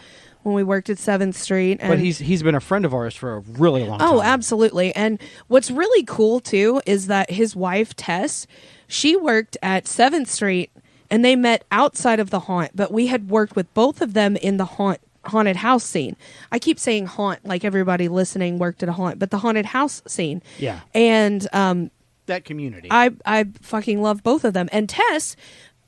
When we worked at 7th Street. And but he's been a friend of ours for a really long time. Oh, absolutely. And what's really cool, too, is that his wife, Tess, she worked at 7th Street, and they met outside of the haunt. But we had worked with both of them in the haunted house scene. I keep saying haunt like everybody listening worked at a haunt, but the haunted house scene. Yeah. And that community. I fucking love both of them. And Tess...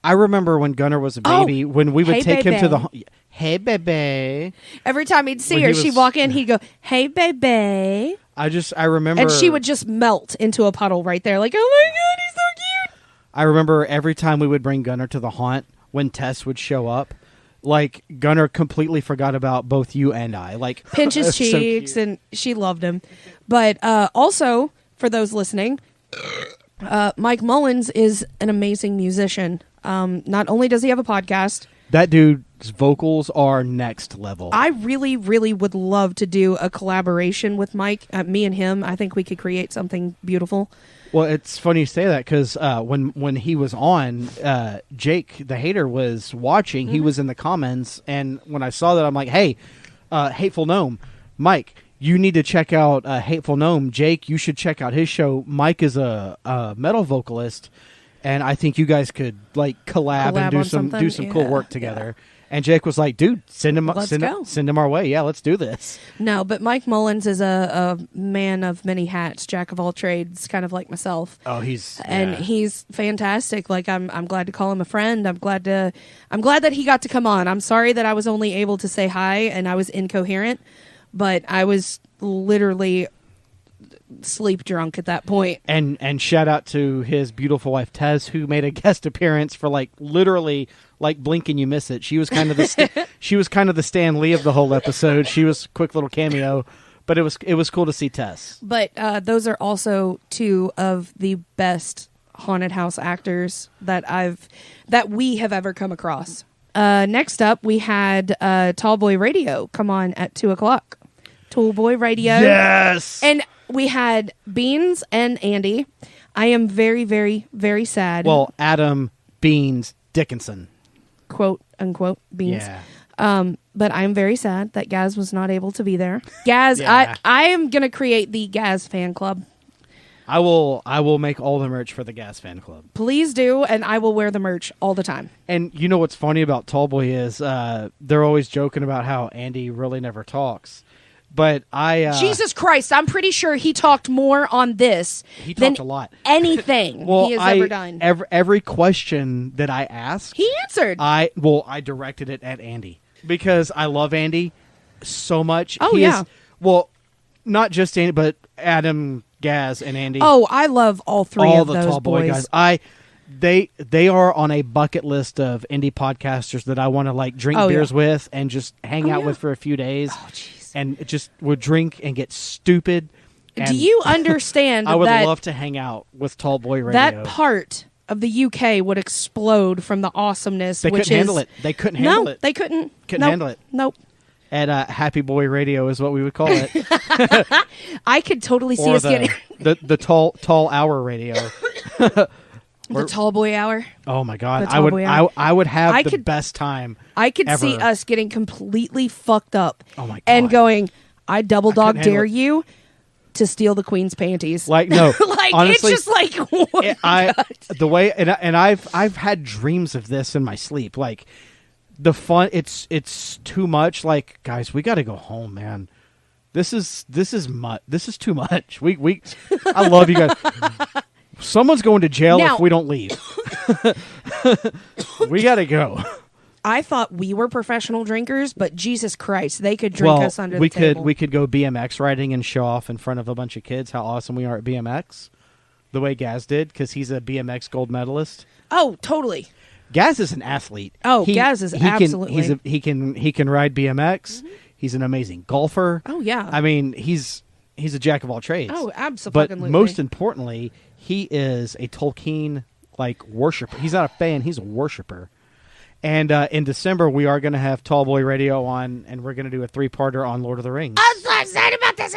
I remember when Gunnar was a baby, when we would take him to the... Hey, baby. Every time he'd see her, she'd walk in, he'd go, hey, baby. I remember... And she would just melt into a puddle right there, like, oh my God, he's so cute. I remember every time we would bring Gunnar to the haunt, when Tess would show up, like, Gunnar completely forgot about both you and I. Like, pinch his cheeks, and she loved him. But also, for those listening, Mike Mullins is an amazing musician. Not only does he have a podcast... That dude's vocals are next level. I really, really would love to do a collaboration with Mike. Me and him, I think we could create something beautiful. Well, it's funny you say that because when he was on, Jake, the hater, was watching. He was in the comments, and when I saw that, I'm like, hey, Hateful Gnome, Mike, you need to check out Hateful Gnome. Jake, you should check out his show. Mike is a metal vocalist. And I think you guys could like collab and do some cool work together. Yeah. And Jake was like, "Dude, send him our way. Yeah, let's do this." No, but Mike Mullins is a man of many hats, jack of all trades, kind of like myself. Oh, he's fantastic. Like I'm glad to call him a friend. I'm glad that he got to come on. I'm sorry that I was only able to say hi and I was incoherent, but I was literally sleep drunk at that point. And shout out to his beautiful wife Tez, who made a guest appearance for like literally like blink and you miss it. She was kind of the Stan Lee of the whole episode. She was a quick little cameo, but it was cool to see Tess. But those are also two of the best haunted house actors that we have ever come across. Next up, we had Tall Boy Radio come on at 2:00. Tall Boy Radio. Yes. And we had Beans and Andy. I am very, very, very sad. Well, Adam Beans Dickinson. Quote, unquote, Beans. Yeah. But I'm very sad that Gaz was not able to be there. Gaz, yeah. I am going to create the Gaz fan club. I will make all the merch for the Gaz fan club. Please do, and I will wear the merch all the time. And you know what's funny about Tallboy is they're always joking about how Andy really never talks. But Jesus Christ, I'm pretty sure he talked more on this than a lot. Anything he has ever done. Every question that I asked, he answered. I directed it at Andy because I love Andy so much. Oh, yeah. Not just Andy, but Adam, Gaz, and Andy. Oh, I love all three of those Tall Boy boys. Guys. They are on a bucket list of indie podcasters that I want to like drink beers with and just hang out with for a few days. Oh, jeez. And just would drink and get stupid. Do you understand I would love to hang out with Tall Boy Radio. That part of the UK would explode from the awesomeness. They couldn't handle it. They couldn't handle it. They couldn't. Couldn't handle it. Nope. at Happy Boy Radio is what we would call it. I could totally see Or us getting the tall hour radio. the tall boy hour. Oh my God, The tall boy hour. I would have the best time. I could ever. see us getting completely fucked up. Oh my God. And going, I double dog couldn't handle dare it. you to steal the queen's panties. Like no, like honestly, it's just like oh my God. the way and I've had dreams of this in my sleep. Like the fun, it's too much. Like guys, we got to go home, man. This is too much. We I love you guys. Someone's going to jail Now- if we don't leave. We got to go. I thought we were professional drinkers, but Jesus Christ, they could drink us under we the table. we could go BMX riding and show off in front of a bunch of kids how awesome we are at BMX, the way Gaz did, because he's a BMX gold medalist. Oh, totally. Gaz is an athlete. Oh, Gaz is absolutely. He can ride BMX. He's an amazing golfer. Oh yeah. I mean, he's a jack of all trades. Oh, absolutely. But most importantly, he is a Tolkien worshiper. He's not a fan. He's a worshiper. And in December, we are going to have Tall Boy Radio on, and we're going to do a 3-parter on Lord of the Rings. I'm so excited about this.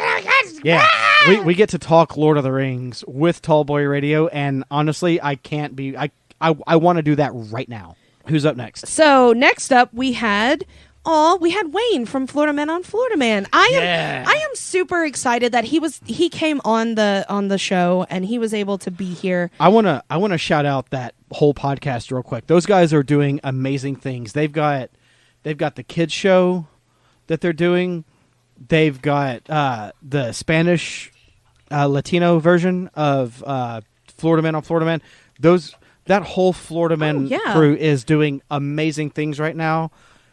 Yeah, we get to talk Lord of the Rings with Tall Boy Radio, and honestly, I can't be. I want to do that right now. Who's up next? So next up, we had Wayne from Florida Man on Florida Man. I am super excited that he came on the show and he was able to be here. I wanna shout out that whole podcast real quick. Those guys are doing amazing things. They've got the kids show that they're doing. They've got the Spanish Latino version of Florida Man on Florida Man. That whole Florida Man crew is doing amazing things right now.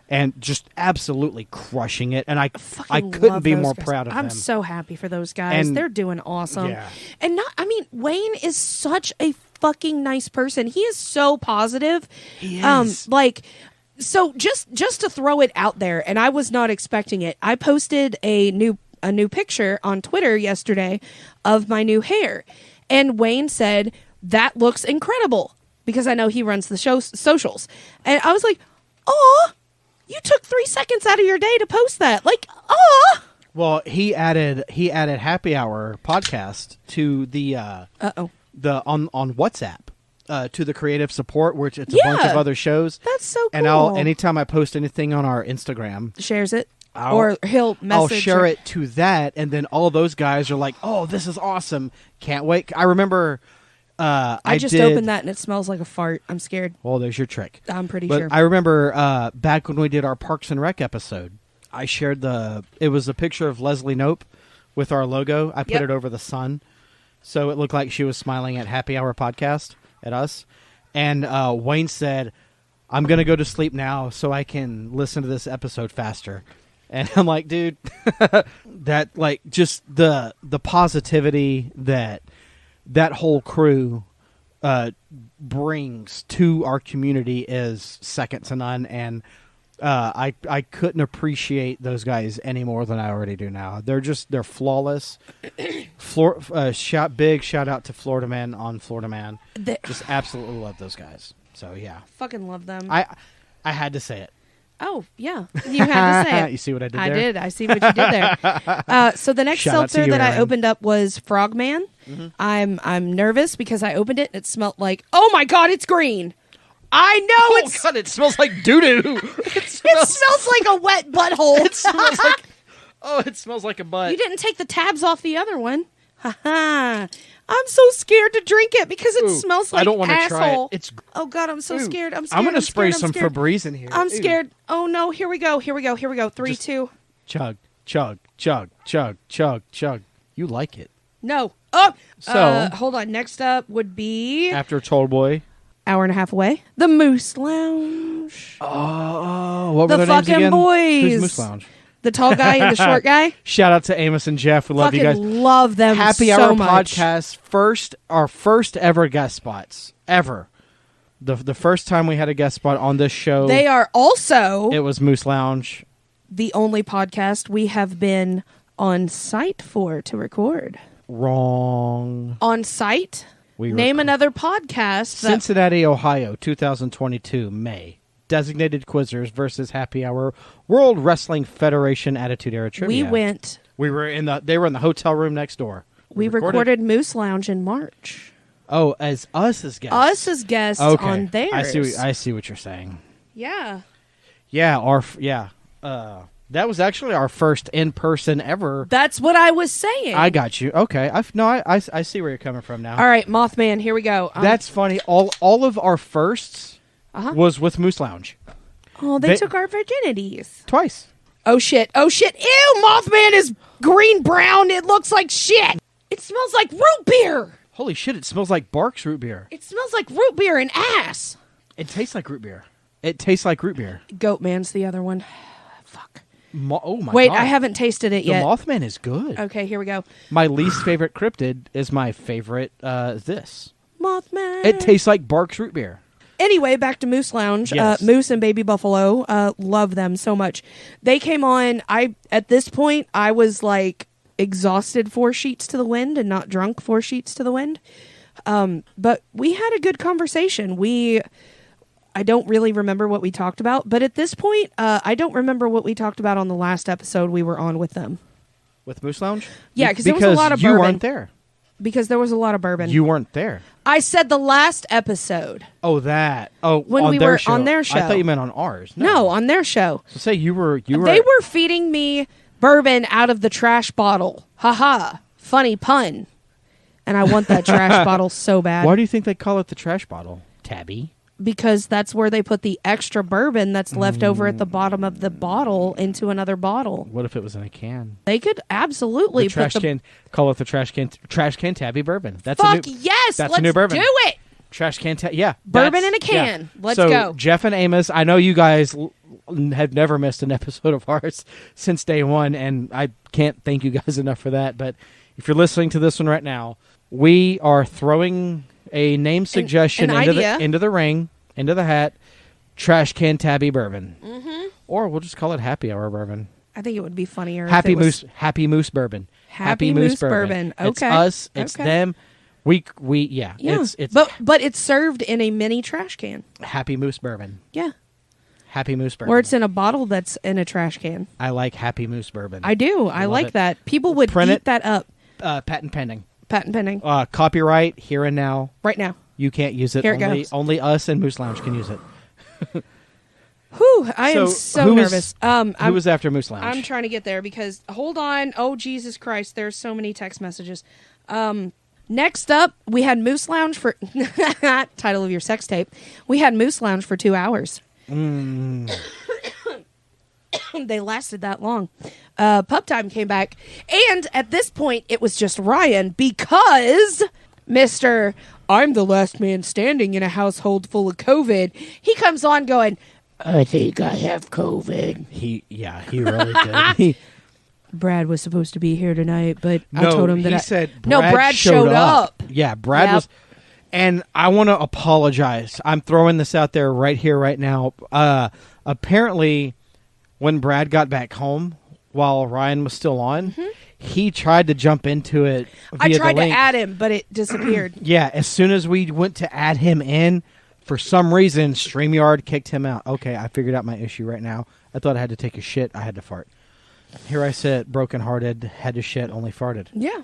And just absolutely crushing it. And I couldn't be more proud of them. I'm so happy for those guys. And they're doing awesome. Yeah. And Wayne is such a fucking nice person. He is so positive. He is. So just to throw it out there, and I was not expecting it. I posted a new picture on Twitter yesterday of my new hair. And Wayne said, "That looks incredible," because I know he runs the show socials. And I was like, "Oh, you took 3 seconds out of your day to post that." Like, oh. Well, he added Happy Hour podcast to the on WhatsApp to the creative support, which it's a bunch of other shows. That's so cool. And anytime I post anything on our Instagram, shares it, or he'll message. I'll share it to that, and then all those guys are like, "Oh, this is awesome! Can't wait!" I remember. I just opened that and it smells like a fart. I'm scared. Well, there's your trick. I'm pretty sure. I remember back when we did our Parks and Rec episode, I shared it was a picture of Leslie Knope with our logo. I put it over the sun, so it looked like she was smiling at Happy Hour Podcast at us. And Wayne said, "I'm going to go to sleep now so I can listen to this episode faster." And I'm like, dude, that just the positivity that whole crew brings to our community is second to none, and I couldn't appreciate those guys any more than I already do now. They're flawless. Shout out to Florida Man on Florida Man. Just absolutely love those guys. So yeah, fucking love them. I had to say it. Oh, yeah. You had to say it. You see what I did there? I did. I see what you did there. So the next seltzer that I opened up was Frogman. Mm-hmm. I'm nervous because I opened it and it smelled like, oh my God, it's green. I know God, it smells like doo-doo. It smells like a wet butthole. It smells like, it smells like a butt. You didn't take the tabs off the other one. Ha-ha. I'm so scared to drink it because it smells like I don't want to try it. Oh God, I'm so scared. I'm scared. I'm going to spray some Febreze in here. I'm scared. Oh no, here we go. 3, 2. Chug, chug, chug, chug, chug, chug. You like it. No. Oh, so hold on. Next up would be after Tall Boy. Hour and a half away. The Moose Lounge. Oh, what were their names again? The fucking boys. Who's Moose Lounge? The tall guy and the short guy. Shout out to Amos and Jeff. We love you guys. Love them Happy so Hour much. Podcast. Our first ever guest spots ever. The first time we had a guest spot on this show. They are also. It was Moose Lounge. The only podcast we have been on site to record. Wrong. On site. Name another podcast. Cincinnati, Ohio, 2022, May. Designated Quizzers versus Happy Hour World Wrestling Federation Attitude Era Trivia. They were in the hotel room next door. We recorded Moose Lounge in March. Oh, as us as guests. Us as guests on theirs. I see what you're saying. Yeah. Yeah, that was actually our first in-person ever. That's what I was saying. I got you. Okay. I see where you're coming from now. All right, Mothman, here we go. That's funny. All of our firsts was with Moose Lounge. Oh, they took our virginities. Twice. Oh, shit. Ew, Mothman is green-brown. It looks like shit. It smells like root beer. Holy shit, it smells like Barks root beer. It smells like root beer and ass. It tastes like root beer. Goatman's the other one. Fuck. Oh my Wait, God. I haven't tasted it yet. The Mothman is good. Okay, here we go. My least favorite cryptid is my favorite, this. Mothman. It tastes like Barks root beer. Anyway, back to Moose Lounge. Yes. Moose and Baby Buffalo. Love them so much. They came on. At this point, I was like exhausted 4 sheets to the wind and not drunk 4 sheets to the wind. But we had a good conversation. I don't really remember what we talked about, but at this point, I don't remember what we talked about on the last episode we were on with them. With Moose Lounge? Yeah, because there was a lot of bourbon. You weren't there. Because there was a lot of bourbon. You weren't there. I said the last episode. Oh, that. Oh, when on we their were show. on their show. I thought you meant on ours. No, on their show. So say you were. They were feeding me bourbon out of the trash bottle. Haha. Funny pun. And I want that trash bottle so bad. Why do you think they call it the trash bottle? Tabby? Because that's where they put the extra bourbon that's left over at the bottom of the bottle into another bottle. What if it was in a can? They could absolutely put can. Call it the trash can tabby bourbon. That's Fuck a new, yes! That's let's a new bourbon. Do it. Trash can yeah. Bourbon in a can. Yeah. Let's so, go. Jeff and Amos, I know you guys have never missed an episode of ours since day one, and I can't thank you guys enough for that. But if you're listening to this one right now, we are throwing a name suggestion into the ring, into the hat. Trash can tabby bourbon, or we'll just call it Happy Hour bourbon. I think it would be funnier. Happy Moose bourbon. Happy Moose bourbon. Okay, it's us. It's them. We yeah. It's but it's served in a mini trash can. Happy Moose bourbon. Yeah. Happy Moose bourbon. Or it's in a bottle that's in a trash can. I like Happy Moose bourbon. I do. I like that. People would eat that up. Patent pending. Patent pending. Copyright here and now. Right now. You can't use it. Here it goes. Only us and Moose Lounge can use it. Whew, I am so nervous. Who was after Moose Lounge? I'm trying to get there because, hold on. Oh, Jesus Christ. There's so many text messages. Next up, we had Moose Lounge for... title of your sex tape. We had Moose Lounge for 2 hours. They lasted that long. Pubtime came back. And at this point, it was just Ryan because Mr. I'm the last man standing in a household full of COVID. He comes on going, I think I have COVID. He really did. Brad was supposed to be here tonight, but no, I told him that he said Brad showed up. Yeah, Brad was. And I want to apologize. I'm throwing this out there right here, right now. Apparently, when Brad got back home while Ryan was still on, he tried to jump into it via I tried the link. to add him, but it disappeared. Yeah, as soon as we went to add him in, for some reason, StreamYard kicked him out. Okay, I figured out my issue right now. I thought I had to take a shit. I had to fart. Here I sit, brokenhearted, had to shit, only farted. Yeah.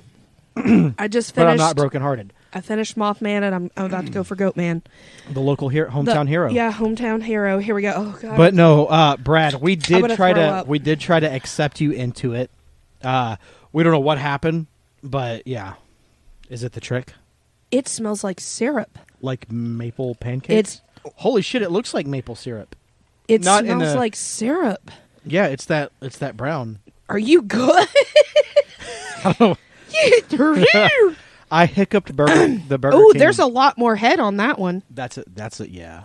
I just finished. But I'm not brokenhearted. I finished Mothman, and I'm about to go for Goatman. The local hometown hero. Yeah, hometown hero. Here we go. Oh God. But no, Brad, we did try to accept you into it. We don't know what happened, but yeah. Is it the trick? It smells like syrup. Like maple pancakes? Holy shit, it looks like maple syrup. It smells like syrup. Yeah, it's that brown. Are you good? I don't know. I hiccuped the Burger Oh, King. there's a lot more head on that one. That's it, yeah.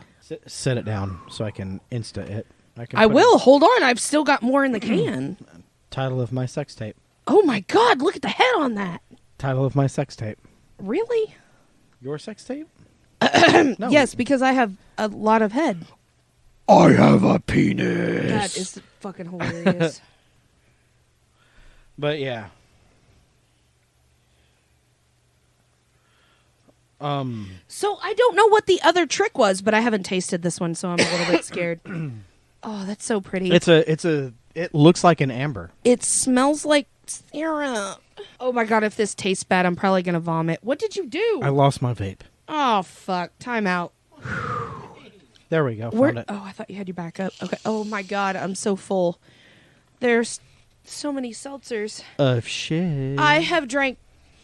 Set it down so I can Insta it. I will. Hold on. I've still got more in the can. Title of my sex tape. Oh my God, look at the head on that. Title of my sex tape. Really? Your sex tape? No. Yes, because I have a lot of head. I have a penis. That is fucking hilarious. But yeah. So I don't know what the other trick was, but I haven't tasted this one, so I'm a little bit scared. Oh, that's so pretty. It looks like an amber. It smells like syrup. Oh my god, if this tastes bad, I'm probably gonna vomit. What did you do? I lost my vape. Oh fuck. Time out. There we go. Found it. Oh, I thought you had your back up. Okay. Oh my god, I'm so full. There's so many seltzers. Shit. I have drank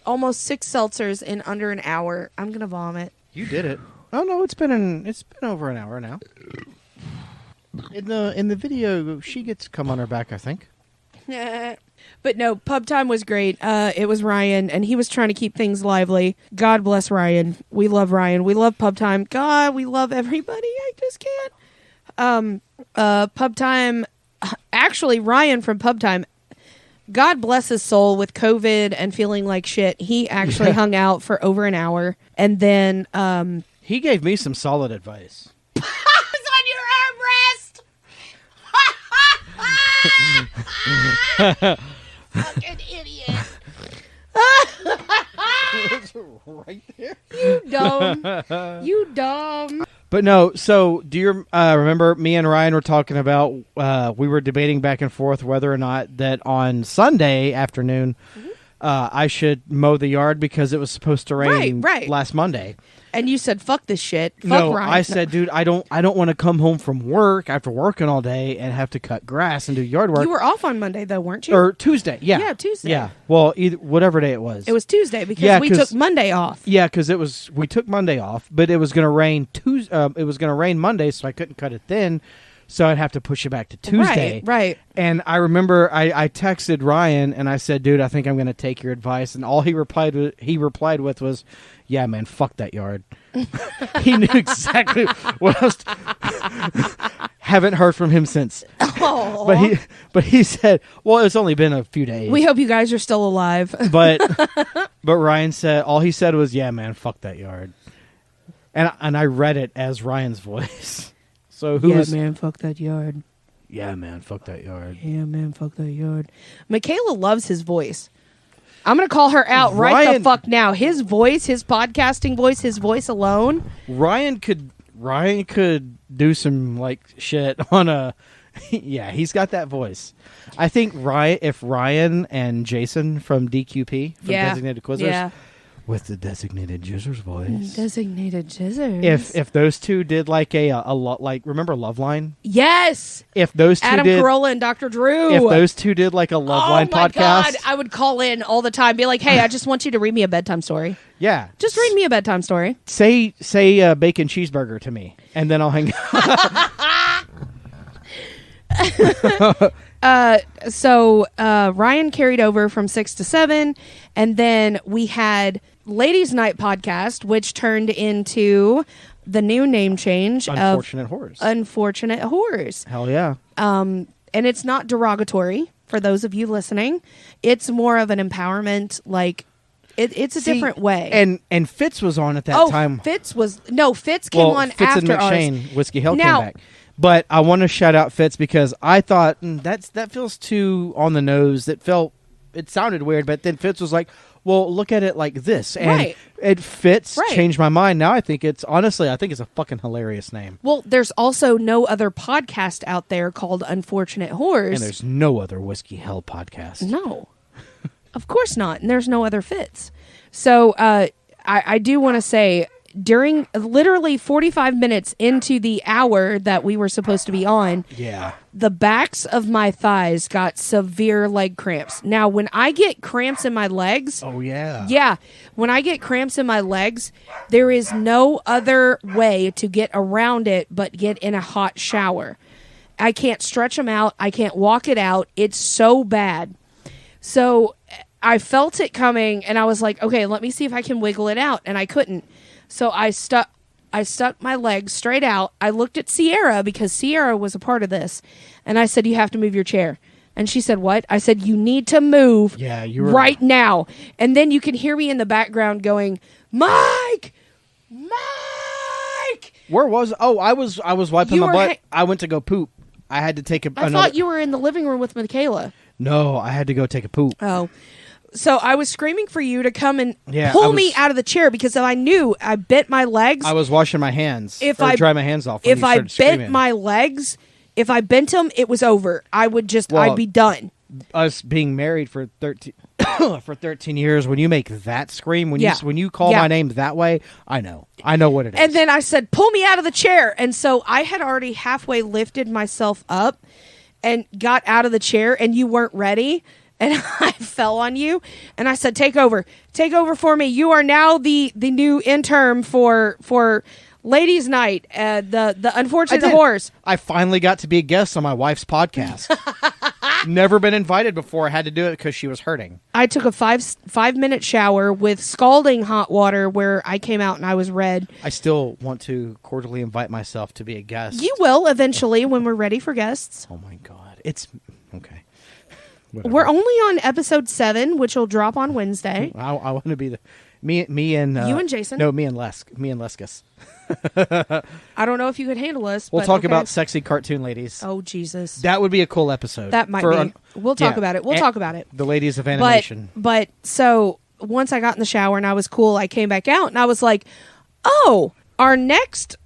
almost 6 seltzers in under an hour. I'm gonna vomit. You did it. Oh no, it's been over an hour now. In the video, she gets cum on her back, I think. But no, Pubtime was great. It was Ryan, and he was trying to keep things lively. God bless Ryan. We love Ryan. We love Pubtime. God, we love everybody. I just can't. Pubtime. Actually, Ryan from Pubtime. God bless his soul with COVID and feeling like shit. He actually hung out for over an hour, and then he gave me some solid advice. It's on your armrest. Fucking idiot. It's right there. You dumb. But no, so do you remember me and Ryan were talking about, we were debating back and forth whether or not that on Sunday afternoon, I should mow the yard because it was supposed to rain last Monday. And you said, fuck this shit. Fuck no, Ryan. I said, dude, I don't want to come home from work after working all day and have to cut grass and do yard work. You were off on Monday, though, weren't you? Or Tuesday, yeah. Yeah, Tuesday. Yeah, well, whatever day it was. It was Tuesday because we took Monday off. Yeah, because we took Monday off, but it was going to rain it was going to rain Monday, so I couldn't cut it then. So I'd have to push it back to Tuesday. Right. And I remember I texted Ryan and I said, dude, I think I'm going to take your advice. And all he replied with was, yeah, man, fuck that yard. He knew exactly what I was... Haven't heard from him since. Aww. But he said, well, it's only been a few days. We hope you guys are still alive. But Ryan said, all he said was, yeah, man, fuck that yard. And I read it as Ryan's voice. So man, fuck that yard. Yeah, man, fuck that yard. Yeah, man, fuck that yard. Michaela loves his voice. I'm going to call her out right the fuck now. His voice, his podcasting voice, his voice alone. Ryan could do some like shit on a... Yeah, he's got that voice. I think if Ryan and Jason from DQP, from Designated Quizzers, with the Designated Jizzers voice. Designated Jizzers. If those two did like a like, remember Loveline? Yes. If those two Adam Carolla and Dr. Drew. If those two did like a Loveline podcast. God, I would call in all the time, be like, hey, I just want you to read me a bedtime story. Yeah. Just read me a bedtime story. Say bacon cheeseburger to me, and then I'll hang out. So Ryan carried over from 6 to 7, and then we had Ladies Night podcast, which turned into the new name change Unfortunate Horrors. Unfortunate Horrors. Hell yeah. And it's not derogatory for those of you listening. It's more of an empowerment, like it's a different way. And Fitz was on at that time. Fitz came on Fitz after and McShane, ours. Whiskey Hill came back. But I want to shout out Fitz because I thought that feels too on the nose. It sounded weird, but then Fitz was like, well, look at it like this. And it fits, changed my mind. Now I think it's a fucking hilarious name. Well, there's also no other podcast out there called Unfortunate Horrors. And there's no other Whiskey Hell podcast. No. Of course not. And there's no other Fitz. So I do want to say, during literally 45 minutes into the hour that we were supposed to be on, the backs of my thighs got severe leg cramps. Now, when I get cramps in my legs... Oh, yeah. Yeah. When I get cramps in my legs, there is no other way to get around it but get in a hot shower. I can't stretch them out. I can't walk it out. It's so bad. So I felt it coming, and I was like, okay, let me see if I can wiggle it out. And I couldn't. So I stuck my legs straight out. I looked at Sierra because Sierra was a part of this. And I said, you have to move your chair. And she said, what? I said, you need to move right now. And then you can hear me in the background going, Mike! Where was... Oh, I was wiping my butt. I went to go poop. I had to take I thought you were in the living room with Michaela. No, I had to go take a poop. Oh. So I was screaming for you to come and Yeah, pull me out of the chair because I knew I bent my legs. I was washing my hands. Dry my hands off. If I bent screaming. My legs, if I bent them, it was over. I'd be done. Us being married for 13 for 13 years, when you make that scream, when you call my name that way, I know what it is. And then I said, "Pull me out of the chair." And so I had already halfway lifted myself up and got out of the chair, and you weren't ready. And I fell on you, and I said, take over for me. You are now the new intern for Ladies' Night, the Unfortunate Horse. I finally got to be a guest on my wife's podcast. Never been invited before. I had to do it because she was hurting. I took a 5-minute shower with scalding hot water where I came out and I was red. I still want to cordially invite myself to be a guest. You will eventually when we're ready for guests. Oh my God. It's okay. Whatever. We're only on episode 7, which will drop on Wednesday. I want to be me and you and Jason. No, me and Leskus. I don't know if you could handle us. We'll talk about sexy cartoon ladies. Oh Jesus, that would be a cool episode. That might be. We'll talk about it. We'll talk about it. The ladies of animation. But so once I got in the shower and I was cool, I came back out and I was like, oh, our next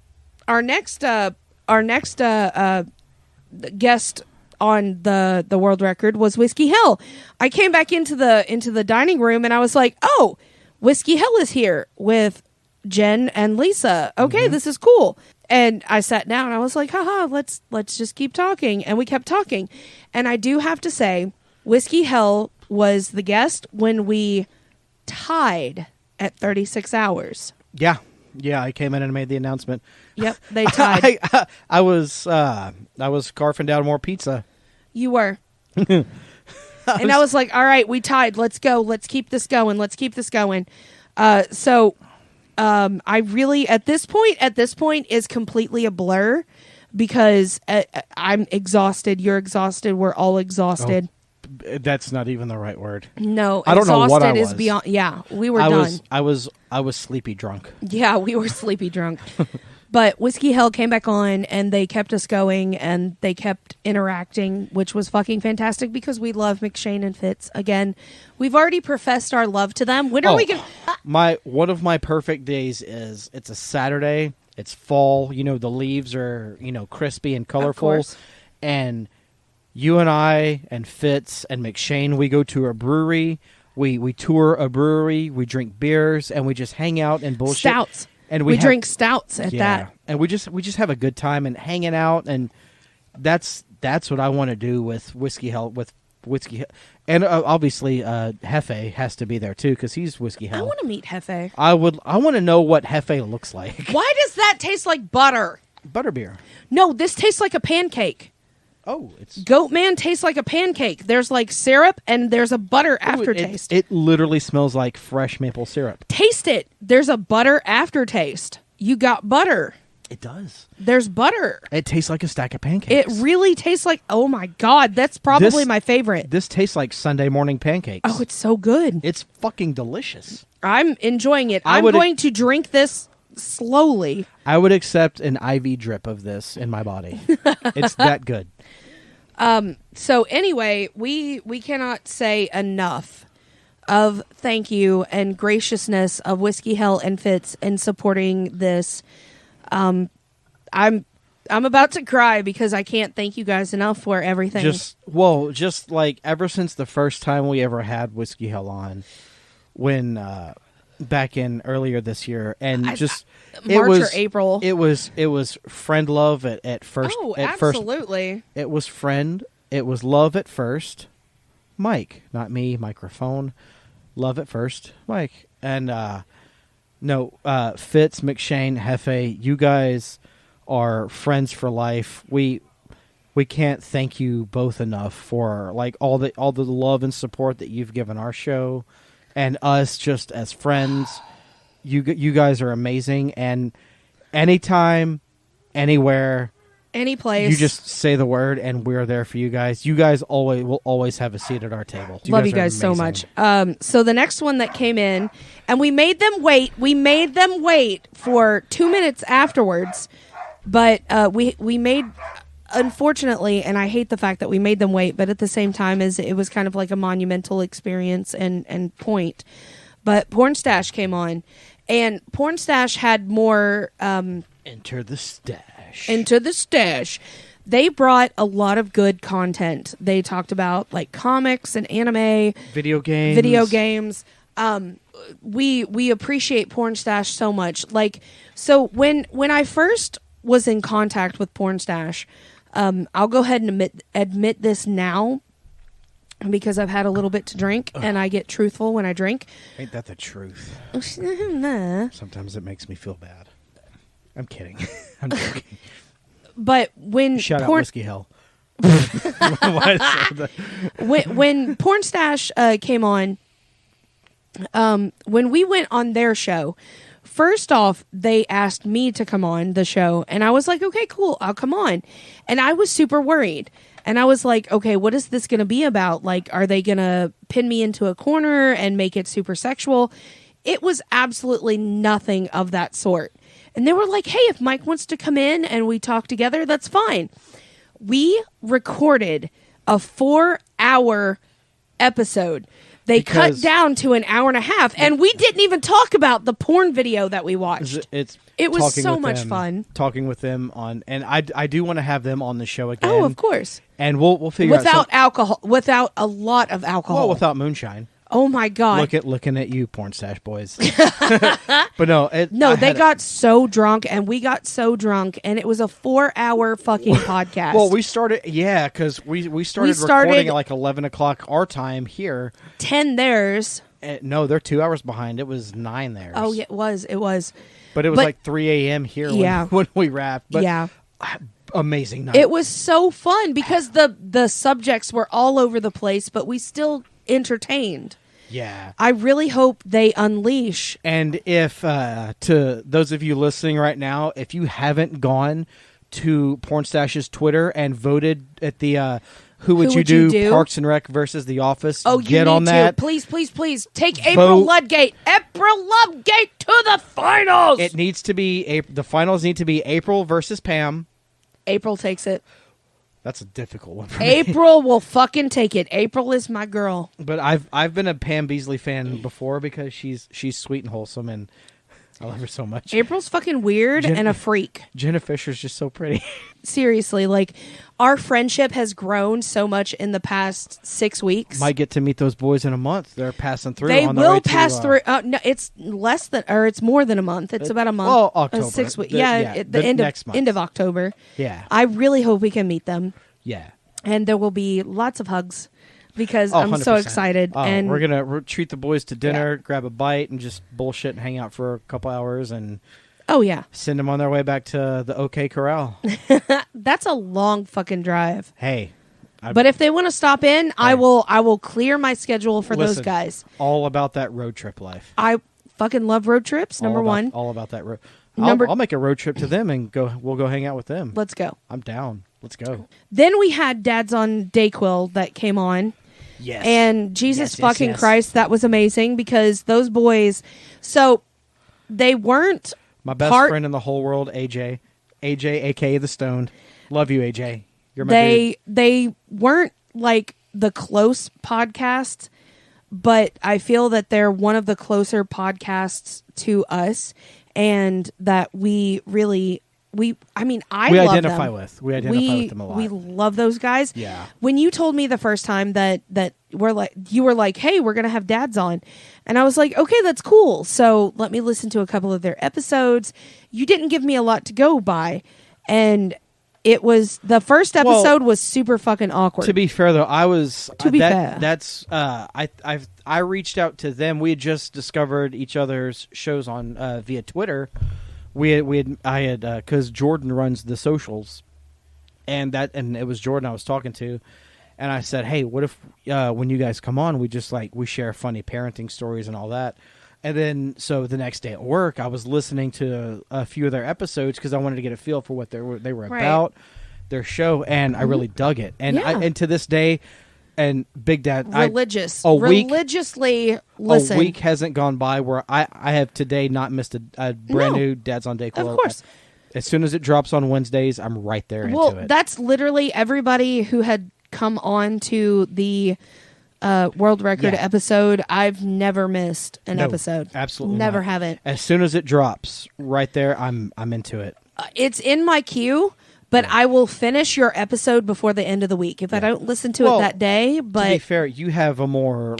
guest on the world record was Whiskey Hill. I came back into the dining room and I was like, oh, Whiskey Hill is here with Jenn and Lisa. Okay, This is cool. And I sat down and I was like, haha, let's just keep talking. And we kept talking. And I do have to say, Whiskey Hill was the guest when we tied at 36 hours. Yeah, I came in and made the announcement. Yep, they tied. I was scarfing down more pizza. You were. And I was like, all right, we tied. Let's go. Let's keep this going. So I really, at this point is completely a blur because I'm exhausted. You're exhausted. We're all exhausted. Oh, that's not even the right word. No, I don't know what I was. Is beyond. Yeah, we were done. I was sleepy drunk. Yeah, we were sleepy drunk. But Whiskey Hill came back on, and they kept us going, and they kept interacting, which was fucking fantastic because we love McShane and Fitz. Again, we've already professed our love to them. When are we going to... One of my perfect days is, it's a Saturday, it's fall, the leaves are, crispy and colorful, and you and I and Fitz and McShane, we go to a brewery, we tour a brewery, we drink beers, and we just hang out and bullshit. Stouts. And we drink stouts at that, and we just have a good time and hanging out, and that's what I want to do with Whiskey Hill. And obviously, Hefe has to be there too because he's Whiskey Hill. I want to meet Hefe. I want to know what Hefe looks like. Why does that taste like butter? Butterbeer. No, this tastes like a pancake. Oh, it's Goatman tastes like a pancake. There's like syrup and there's a butter aftertaste. It literally smells like fresh maple syrup. Taste it. There's a butter aftertaste. You got butter. It does. There's butter. It tastes like a stack of pancakes. It really tastes like, oh my God, that's probably my favorite. This tastes like Sunday morning pancakes. Oh, it's so good. It's fucking delicious. I'm enjoying it. I'm going to drink this slowly. I would accept an IV drip of this in my body. It's that good. So anyway, we cannot say enough of thank you and graciousness of Whiskey Hill and Fitz in supporting this. I'm about to cry because I can't thank you guys enough for everything. Just like ever since the first time we ever had Whiskey Hill on, when back in earlier this year, and March or April. It was friend love at first. Oh, at absolutely. First, it was friend. It was love at first. Mike, not me. Microphone. Love at first. Mike. And Fitz, McShane, Hefe. You guys are friends for life. We can't thank you both enough for like all the love and support that you've given our show. And us just as friends, you guys are amazing. And anytime, anywhere, any place, you just say the word, and we're there for you guys. You guys will always have a seat at our table. Love you guys so much. So the next one that came in, and we made them wait. We made them wait for 2 minutes afterwards, but we made unfortunately, and I hate the fact that we made them wait, but at the same time, it was kind of like a monumental experience and point. But Pornstache came on, and Pornstache had more... Enter the stash. Into the stash. They brought a lot of good content. They talked about like comics and anime, video games. We appreciate Pornstache so much. Like, so when I first was in contact with Pornstache, I'll go ahead and admit this now because I've had a little bit to drink and I get truthful when I drink. Ain't that the truth? Sometimes it makes me feel bad. I'm kidding. I'm joking. But when shout out Whiskey Hell. when Pornstache came on, when we went on their show, first off, they asked me to come on the show, and I was like, okay, cool, I'll come on. And I was super worried. And I was like, okay, what is this going to be about? Like, are they going to pin me into a corner and make it super sexual? It was absolutely nothing of that sort. And they were like, hey, if Mike wants to come in and we talk together, that's fine. We recorded a 4-hour episode. They cut down to an hour and a half, and we didn't even talk about the porn video that we watched. It was so much fun. Talking with them on, and I do want to have them on the show again. Oh, of course. And we'll figure out alcohol, without a lot of alcohol. Well, without moonshine. Oh my God! Looking at you, Pornstache boys. But they got so drunk, and we got so drunk, and it was a 4-hour fucking podcast. Well, we started, because we started recording at like 11 o'clock our time here. 10 theirs. No, they're 2 hours behind. It was 9 theirs. Oh, yeah, it was. But it was like 3 a.m. here when we wrapped. But yeah. Amazing night. It was so fun because the subjects were all over the place, but we still entertained. Yeah. I really hope they unleash. And if, to those of you listening right now, if you haven't gone to Pornstache's Twitter and voted at the Who Would You Do Parks and Rec versus The Office, get on that. Please, please, please. Take April Ludgate to the finals. It needs to be, the finals need to be April versus Pam. April takes it. That's a difficult one for me. April will fucking take it. April is my girl. But I've been a Pam Beasley fan before because she's sweet and wholesome, and I love her so much. April's fucking weird and a freak. Jenna Fisher's just so pretty. Seriously, like, our friendship has grown so much in the past 6 weeks. Might get to meet those boys in a month. They're passing through. They will pass through. No, it's less than, or it's more than a month. It's about a month. Well, October. 6 weeks. The end of October. Yeah. I really hope we can meet them. Yeah. And there will be lots of hugs because I'm 100%. so excited. And we're gonna treat the boys to dinner, grab a bite, and just bullshit and hang out for a couple hours, and send them on their way back to the OK Corral. That's a long fucking drive. Hey, but if they want to stop in, I will clear my schedule for those guys. All about that road trip life. I fucking love road trips. Number one. All about that road. I'll make a road trip to them and we'll go hang out with them. Let's go. I'm down. Let's go. Then we had Dads on Dayquill that came on. Yes. And Jesus fucking Christ, that was amazing because those boys, so they weren't my best friend in the whole world, AJ, aka the Stoned. Love you, AJ. You're my dude. They weren't like the close podcast, but I feel that they're one of the closer podcasts to us, and that we really. We identify with them a lot. We love those guys. Yeah. When you told me the first time that you were like, hey, we're gonna have Dads on, and I was like, okay, that's cool. So let me listen to a couple of their episodes. You didn't give me a lot to go by, and it was the first episode was super fucking awkward. To be fair, though, I reached out to them. We had just discovered each other's shows on via Twitter. I had because Jordan runs the socials, and it was Jordan I was talking to, and I said, hey, what if when you guys come on, we just we share funny parenting stories and all that. And then so the next day at work, I was listening to a few of their episodes because I wanted to get a feel for what they were about, their show, and I really dug it. And and to this day. And Big Dad, religiously listen. A week hasn't gone by where I have today not missed a brand new Dads on Dayquill. Of course. As soon as it drops on Wednesdays, I'm right there into it. That's literally everybody who had come on to the world record episode. I've never missed an episode. Absolutely never not. haven't. As soon as it drops, right there, I'm into it. It's in my queue, but I will finish your episode before the end of the week if I don't listen to it that day. But to be fair, you have a more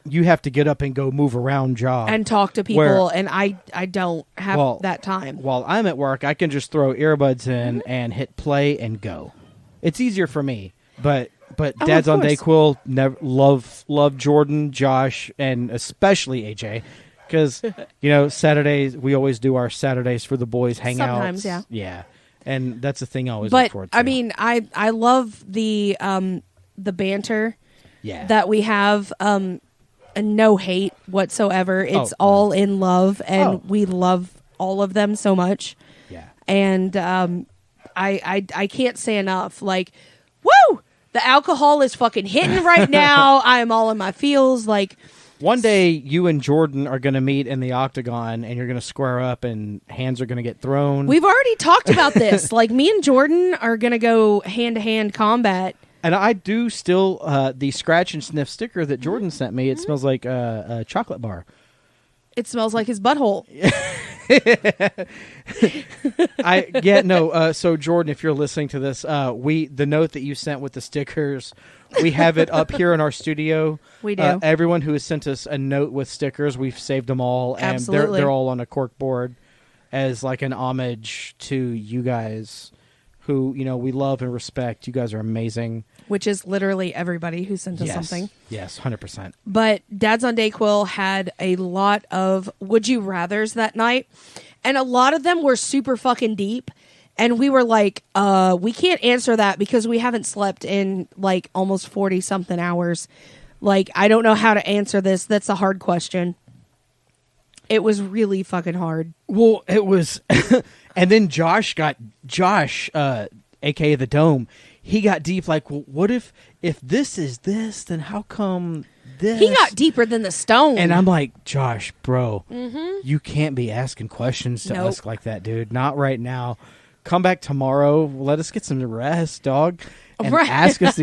you have to get up and go move around job and talk to people, and I don't have that time. While I'm at work, I can just throw earbuds in and hit play and go. It's easier for me, but Dad's on Dayquill. Never love Jordan, Josh, and especially AJ. Because, Saturdays, we always do our Saturdays for the boys hangouts. Sometimes, yeah. Yeah. And that's the thing I always look forward to. I mean, I love the banter that we have. And no hate whatsoever. It's all in love, and we love all of them so much. Yeah. And I can't say enough. Like, woo! The alcohol is fucking hitting right now. I am all in my feels. Like, one day, you and Jordan are going to meet in the octagon, and you're going to square up, and hands are going to get thrown. We've already talked about this. Like, me and Jordan are going to go hand-to-hand combat. And I do still, the scratch and sniff sticker that Jordan sent me, it smells like a chocolate bar. It smells like his butthole. So Jordan, if you're listening to this, the note that you sent with the stickers, we have it up here in our studio. We do. Everyone who has sent us a note with stickers, we've saved them all, and Absolutely. they're all on a cork board as like an homage to you guys, who we love and respect. You guys are amazing. Which is literally everybody who sent us something. Yes, 100%. But Dad's on Dayquill had a lot of would you rathers that night, and a lot of them were super fucking deep. And we were like, we can't answer that because we haven't slept in like almost 40-something hours. Like, I don't know how to answer this. That's a hard question. It was really fucking hard. Well, it was. And then Josh, a.k.a. the Dome, he got deep. Like, well, what if this is this, then how come this? He got deeper than the stone. And I'm like, Josh, bro, you can't be asking questions to us like that, dude. Not right now. Come back tomorrow. Let us get some rest, dog. And ask us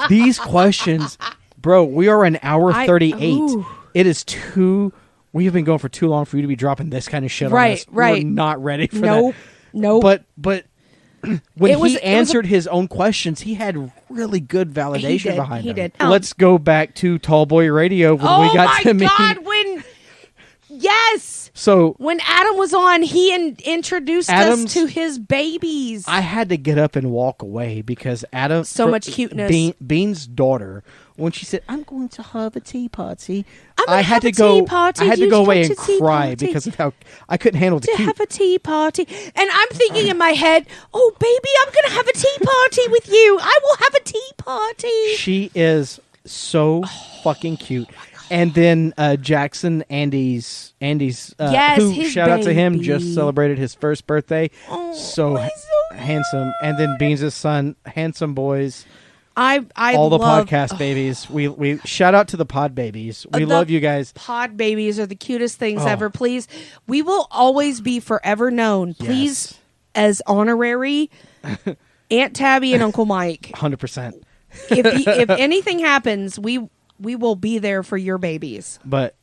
these questions. Bro, we are an hour 38. It is too... We have been going for too long for you to be dropping this kind of shit on us. Right. We're not ready for that. Nope. But when he answered his own questions, he had really good validation behind him. He did. Let's go back to Tallboy Radio when we got to meet. Oh, my God. Yes. So when Adam was on, he introduced us to his babies. I had to get up and walk away because much cuteness. Bean's daughter, when she said, "I'm going to have a tea party," I had to go away and cry because of how I couldn't handle the have a tea party. And I'm thinking in my head, "Oh, baby, I'm going to have a tea party with you. I will have a tea party." She is so fucking cute. And then Jackson, Andy's who shout out to him, just celebrated his first birthday. Oh, so handsome. And then Beans' son, handsome boys. I all the love, podcast babies. We shout out to the pod babies. We love you guys. Pod babies are the cutest things ever. Please, we will always be forever known. Please, as honorary Aunt Tabby and Uncle Mike. 100%. If anything happens, we will be there for your babies. But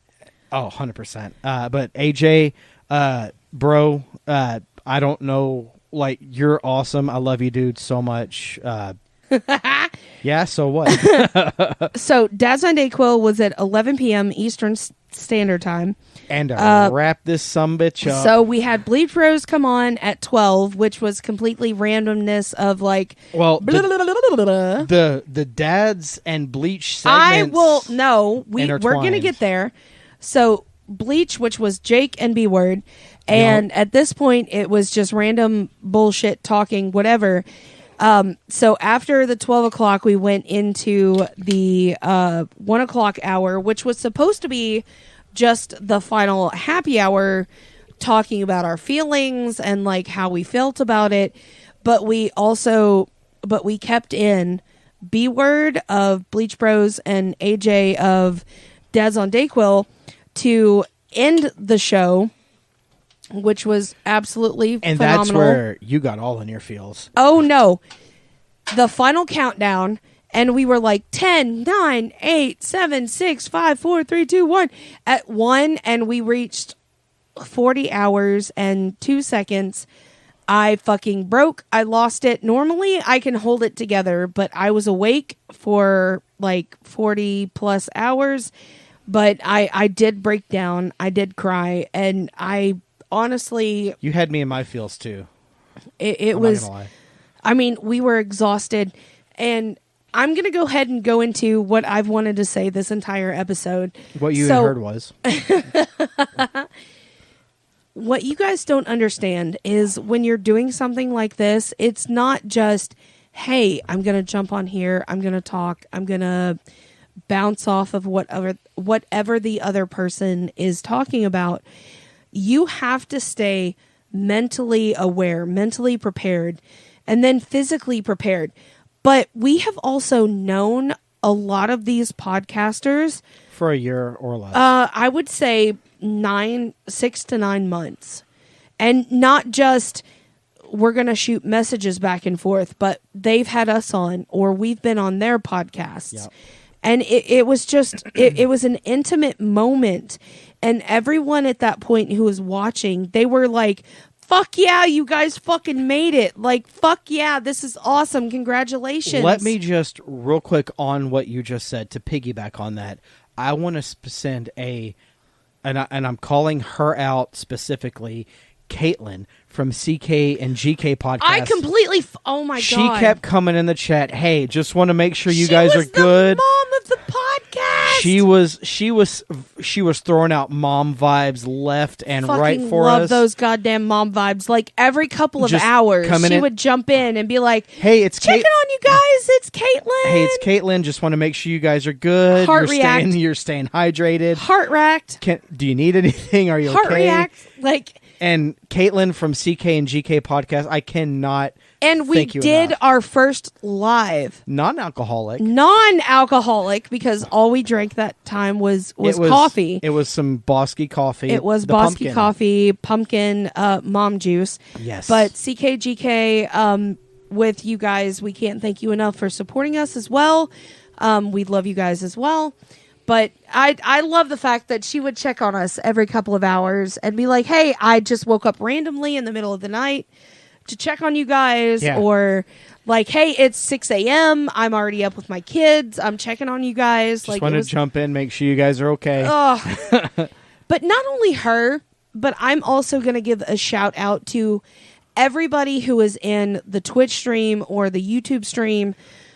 100%. But AJ, bro, I don't know. Like, you're awesome. I love you, dude, so much. Yeah, so what? So Dad's on Dayquill was at 11 p.m. Eastern Standard Time. And wrap this sumbitch up. So we had Bleach Rose come on at 12, which was completely randomness of like... Well, the Dads and Bleach segments... we're going to get there. So Bleach, which was Jake and B-Word, and at this point it was just random bullshit talking, whatever. So after the 12 o'clock, we went into the 1 o'clock hour, which was supposed to be just the final happy hour, talking about our feelings and like how we felt about it. But we kept in B-Word of Bleach Bros and AJ of Dad's on Dayquill to end the show. which was absolutely and phenomenal. that's where you got all in your feels. Oh, no. The final countdown, and we were like 10, 9, 8, 7, 6, 5, 4, 3, 2, 1 at 1, and we reached 40 hours and 2 seconds. I fucking broke. I lost it. Normally, I can hold it together, but I was awake for like 40 plus hours, but I did break down. I did cry, and I honestly... You had me in my feels, too. It I'm was... not gonna lie. I mean, we were exhausted, and I'm going to go ahead and go into what I've wanted to say this entire episode. What you had heard was... What you guys don't understand is when you're doing something like this, it's not just, hey, I'm going to jump on here, I'm going to talk, I'm going to bounce off of whatever the other person is talking about. You have to stay mentally aware, mentally prepared, and then physically prepared. But we have also known a lot of these podcasters for a year or less. I would say 6 to 9 months. And not just we're going to shoot messages back and forth, but they've had us on or we've been on their podcasts. Yep. And it was just, it was an intimate moment. And everyone at that point who was watching, they were like, fuck yeah, you guys fucking made it. Like, fuck yeah, this is awesome. Congratulations. Let me just, real quick on what you just said, to piggyback on that. I want to send and I'm calling her out specifically, Caitlin from CK and GK podcast. I completely, oh my God. She kept coming in the chat, hey, just want to make sure you guys are good. Mom of the podcast. She was throwing out mom vibes left and fucking right for love us. Those goddamn mom vibes. Like every couple of Just hours, she in. would jump in and be like, "Hey, it's checking on you guys. It's Caitlin. Hey, it's Caitlin. Just want to make sure you guys are good. You're staying hydrated. Heart racked. Do you need anything? Are you Heart okay? react. Like, and Caitlin from CK and GK podcast. I cannot. And we did enough. our first live non-alcoholic, because all we drank that time was coffee. It was some Bosky coffee. It was Bosky coffee, pumpkin, mom juice. Yes. But CKGK, with you guys, we can't thank you enough for supporting us as well. We love you guys as well. But I love the fact that she would check on us every couple of hours and be like, hey, I just woke up randomly in the middle of the night to check on you guys. Yeah. Or like, hey, it's 6 a.m. I'm already up with my kids. I'm checking on you guys. Just want to jump in, make sure you guys are okay. But not only her, but I'm also going to give a shout out to everybody who is in the Twitch stream or the YouTube stream.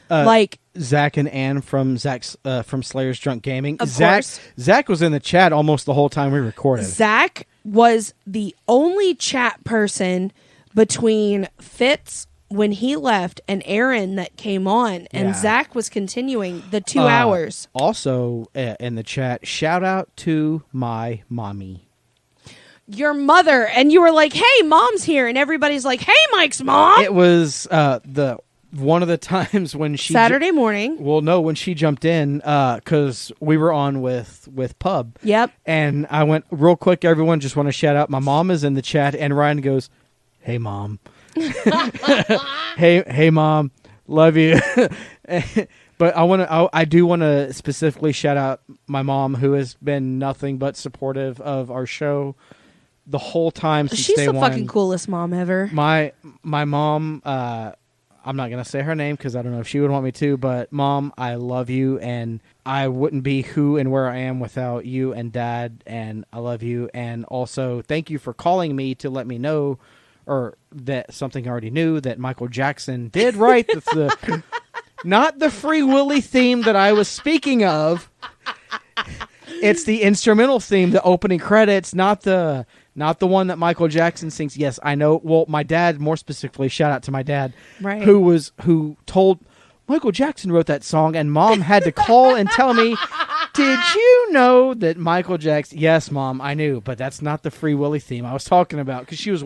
Like Zach and Ann from Slayer's Drunk Gaming. Of course. Zach was in the chat almost the whole time we recorded. Zach was the only chat person between Fitz when he left and Aaron that came on, and Zach was continuing the 2 hours. Also in the chat, shout out to my mommy. Your mother, and you were like, hey, mom's here, and everybody's like, hey, Mike's mom. It was one of the times when she Saturday morning. Well, no, when she jumped in, because we were on with Pub. Yep. And I went real quick. Everyone, just want to shout out. My mom is in the chat, and Ryan goes, "Hey, mom." hey, mom, love you. But I do want to specifically shout out my mom, who has been nothing but supportive of our show the whole time since She's day the one. fucking coolest mom ever. My mom. I'm not going to say her name because I don't know if she would want me to, but Mom, I love you, and I wouldn't be who and where I am without you and Dad, and I love you, and also thank you for calling me to let me know, or that something I already knew, that Michael Jackson did write not the Free Willy theme that I was speaking of. It's the instrumental theme, the opening credits, not the one that Michael Jackson sings. Yes, I know. Well, my dad, more specifically, shout out to my dad, right, who told Michael Jackson wrote that song, and Mom had to call and tell me, did you know that Michael Jackson? Yes, Mom, I knew, but that's not the Free Willy theme I was talking about, because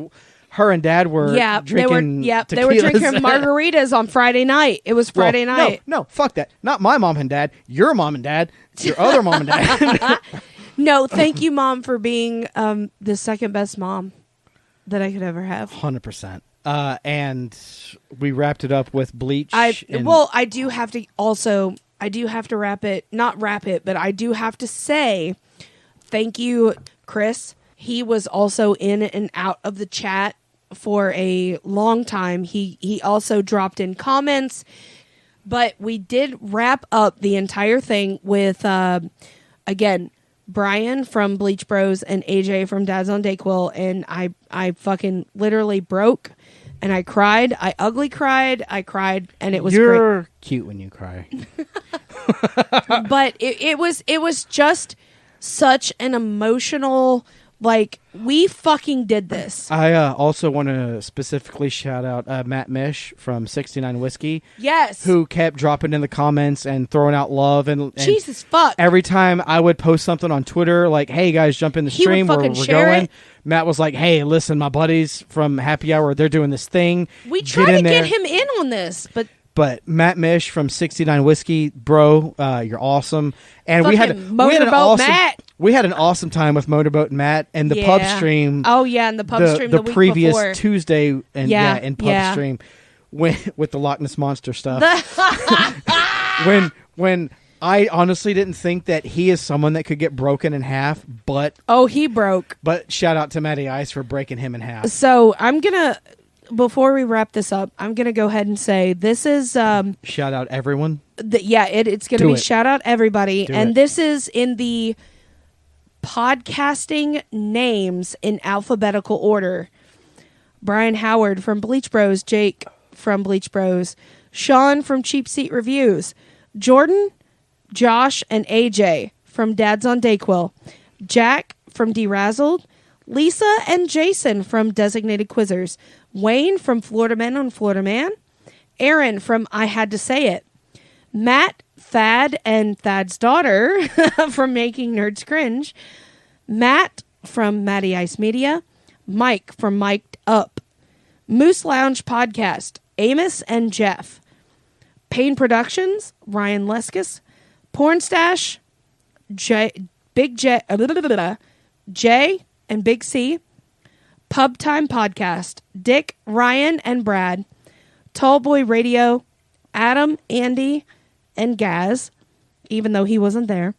her and Dad were drinking they were drinking margaritas on Friday night. It was Friday night. No, fuck that. Not my mom and dad. Your mom and dad. Your other mom and dad. No, thank you, Mom, for being the second best mom. that I could ever have. 100%. And we wrapped it up with Bleach. I do have to wrap it, not wrap it, but I do have to say thank you, Chris. He was also in and out of the chat for a long time. He also dropped in comments, but we did wrap up the entire thing with, again, Brian from Bleach Bros and AJ from Dads on Dayquill, and I fucking literally broke. And I cried. I ugly cried. I cried, and it was You're great. Cute when you cry. But it was just such an emotional, like, we fucking did this. I also want to specifically shout out Matt Mish from 69 Whiskey. Yes. Who kept dropping in the comments and throwing out love. And Jesus fuck. Every time I would post something on Twitter, like, hey, guys, jump in the stream. We're going. It. Matt was like, hey, listen, my buddies from Happy Hour, they're doing this thing. We tried to get him in on this, But Matt Mish from 69 Whiskey, bro, you're awesome. And we had an awesome time with Motorboat Matt and the pub stream. Oh yeah, and the pub stream the week previous before. Tuesday and in pub stream with the Loch Ness Monster stuff. when I honestly didn't think that he is someone that could get broken in half, but he broke. But shout out to Matty Ice for breaking him in half. So I'm gonna. Before we wrap this up, I'm going to go ahead and say this is... shout out everyone? It's going to be shout out everybody. This is in the podcasting names in alphabetical order. Brian Howard from Bleach Bros. Jake from Bleach Bros. Shaun from Cheapseat Reviews. Jordan, Josh, and AJ from Dads on Dayquill. Jack from DeRazzled. Lisa and Jason from Designated Quizzers. Wayne from Florida Man on Florida Man. Aaron from I Had to Say It. Matt, Thad, and Thad's daughter from Making Nerds Cringe. Matt from Matty Ice Media. Mike from Mic'd Up. Moose Lounge Podcast. Amos and Jeff. Paign Productions. Ryan Leskis. Pornstache. Jay and Big C. Pubtime Podcast, Dick, Ryan, and Brad, Tallboy Radio, Adam, Andy, and Gaz, even though he wasn't there.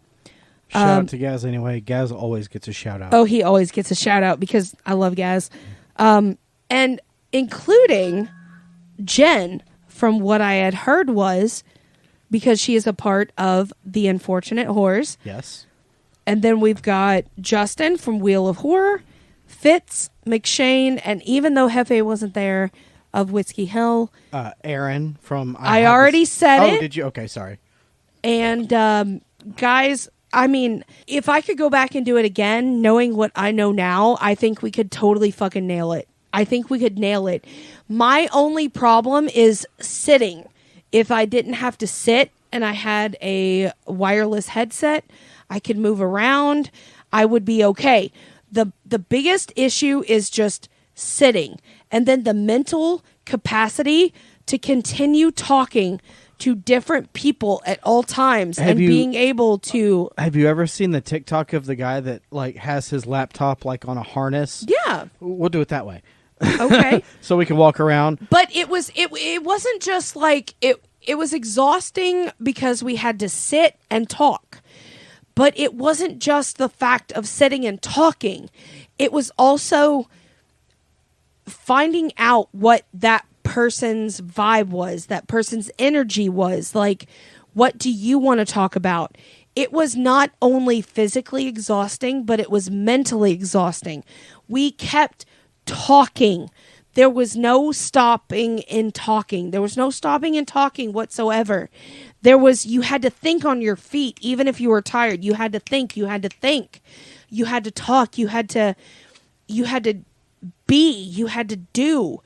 Shout out to Gaz anyway. Gaz always gets a shout out. Oh, he always gets a shout out because I love Gaz. And including Jenn, from what I had heard was because she is a part of The Unfortunate Whores. Yes. And then we've got Justin from Wheel of Horror, Fitz, McShane, and even though Hefe wasn't there, of Whiskey Hill. Aaron from... I already said it. Oh, did you? Okay, sorry. And guys, I mean, if I could go back and do it again, knowing what I know now, I think we could totally fucking nail it. I think we could nail it. My only problem is sitting. If I didn't have to sit and I had a wireless headset, I could move around, I would be okay. The biggest issue is just sitting, and then the mental capacity to continue talking to different people at all times being able to... Have you ever seen the TikTok of the guy that like has his laptop like on a harness? Yeah. We'll do it that way. Okay. So we can walk around. But it wasn't just like it was exhausting because we had to sit and talk. But it wasn't just the fact of sitting and talking. It was also finding out what that person's vibe was, that person's energy was. Like, what do you want to talk about? It was not only physically exhausting, but it was mentally exhausting. We kept talking. There was no stopping in talking. There was no stopping in talking whatsoever. You had to think on your feet, even if you were tired. You had to think. You had to talk. You had to be. You had to do.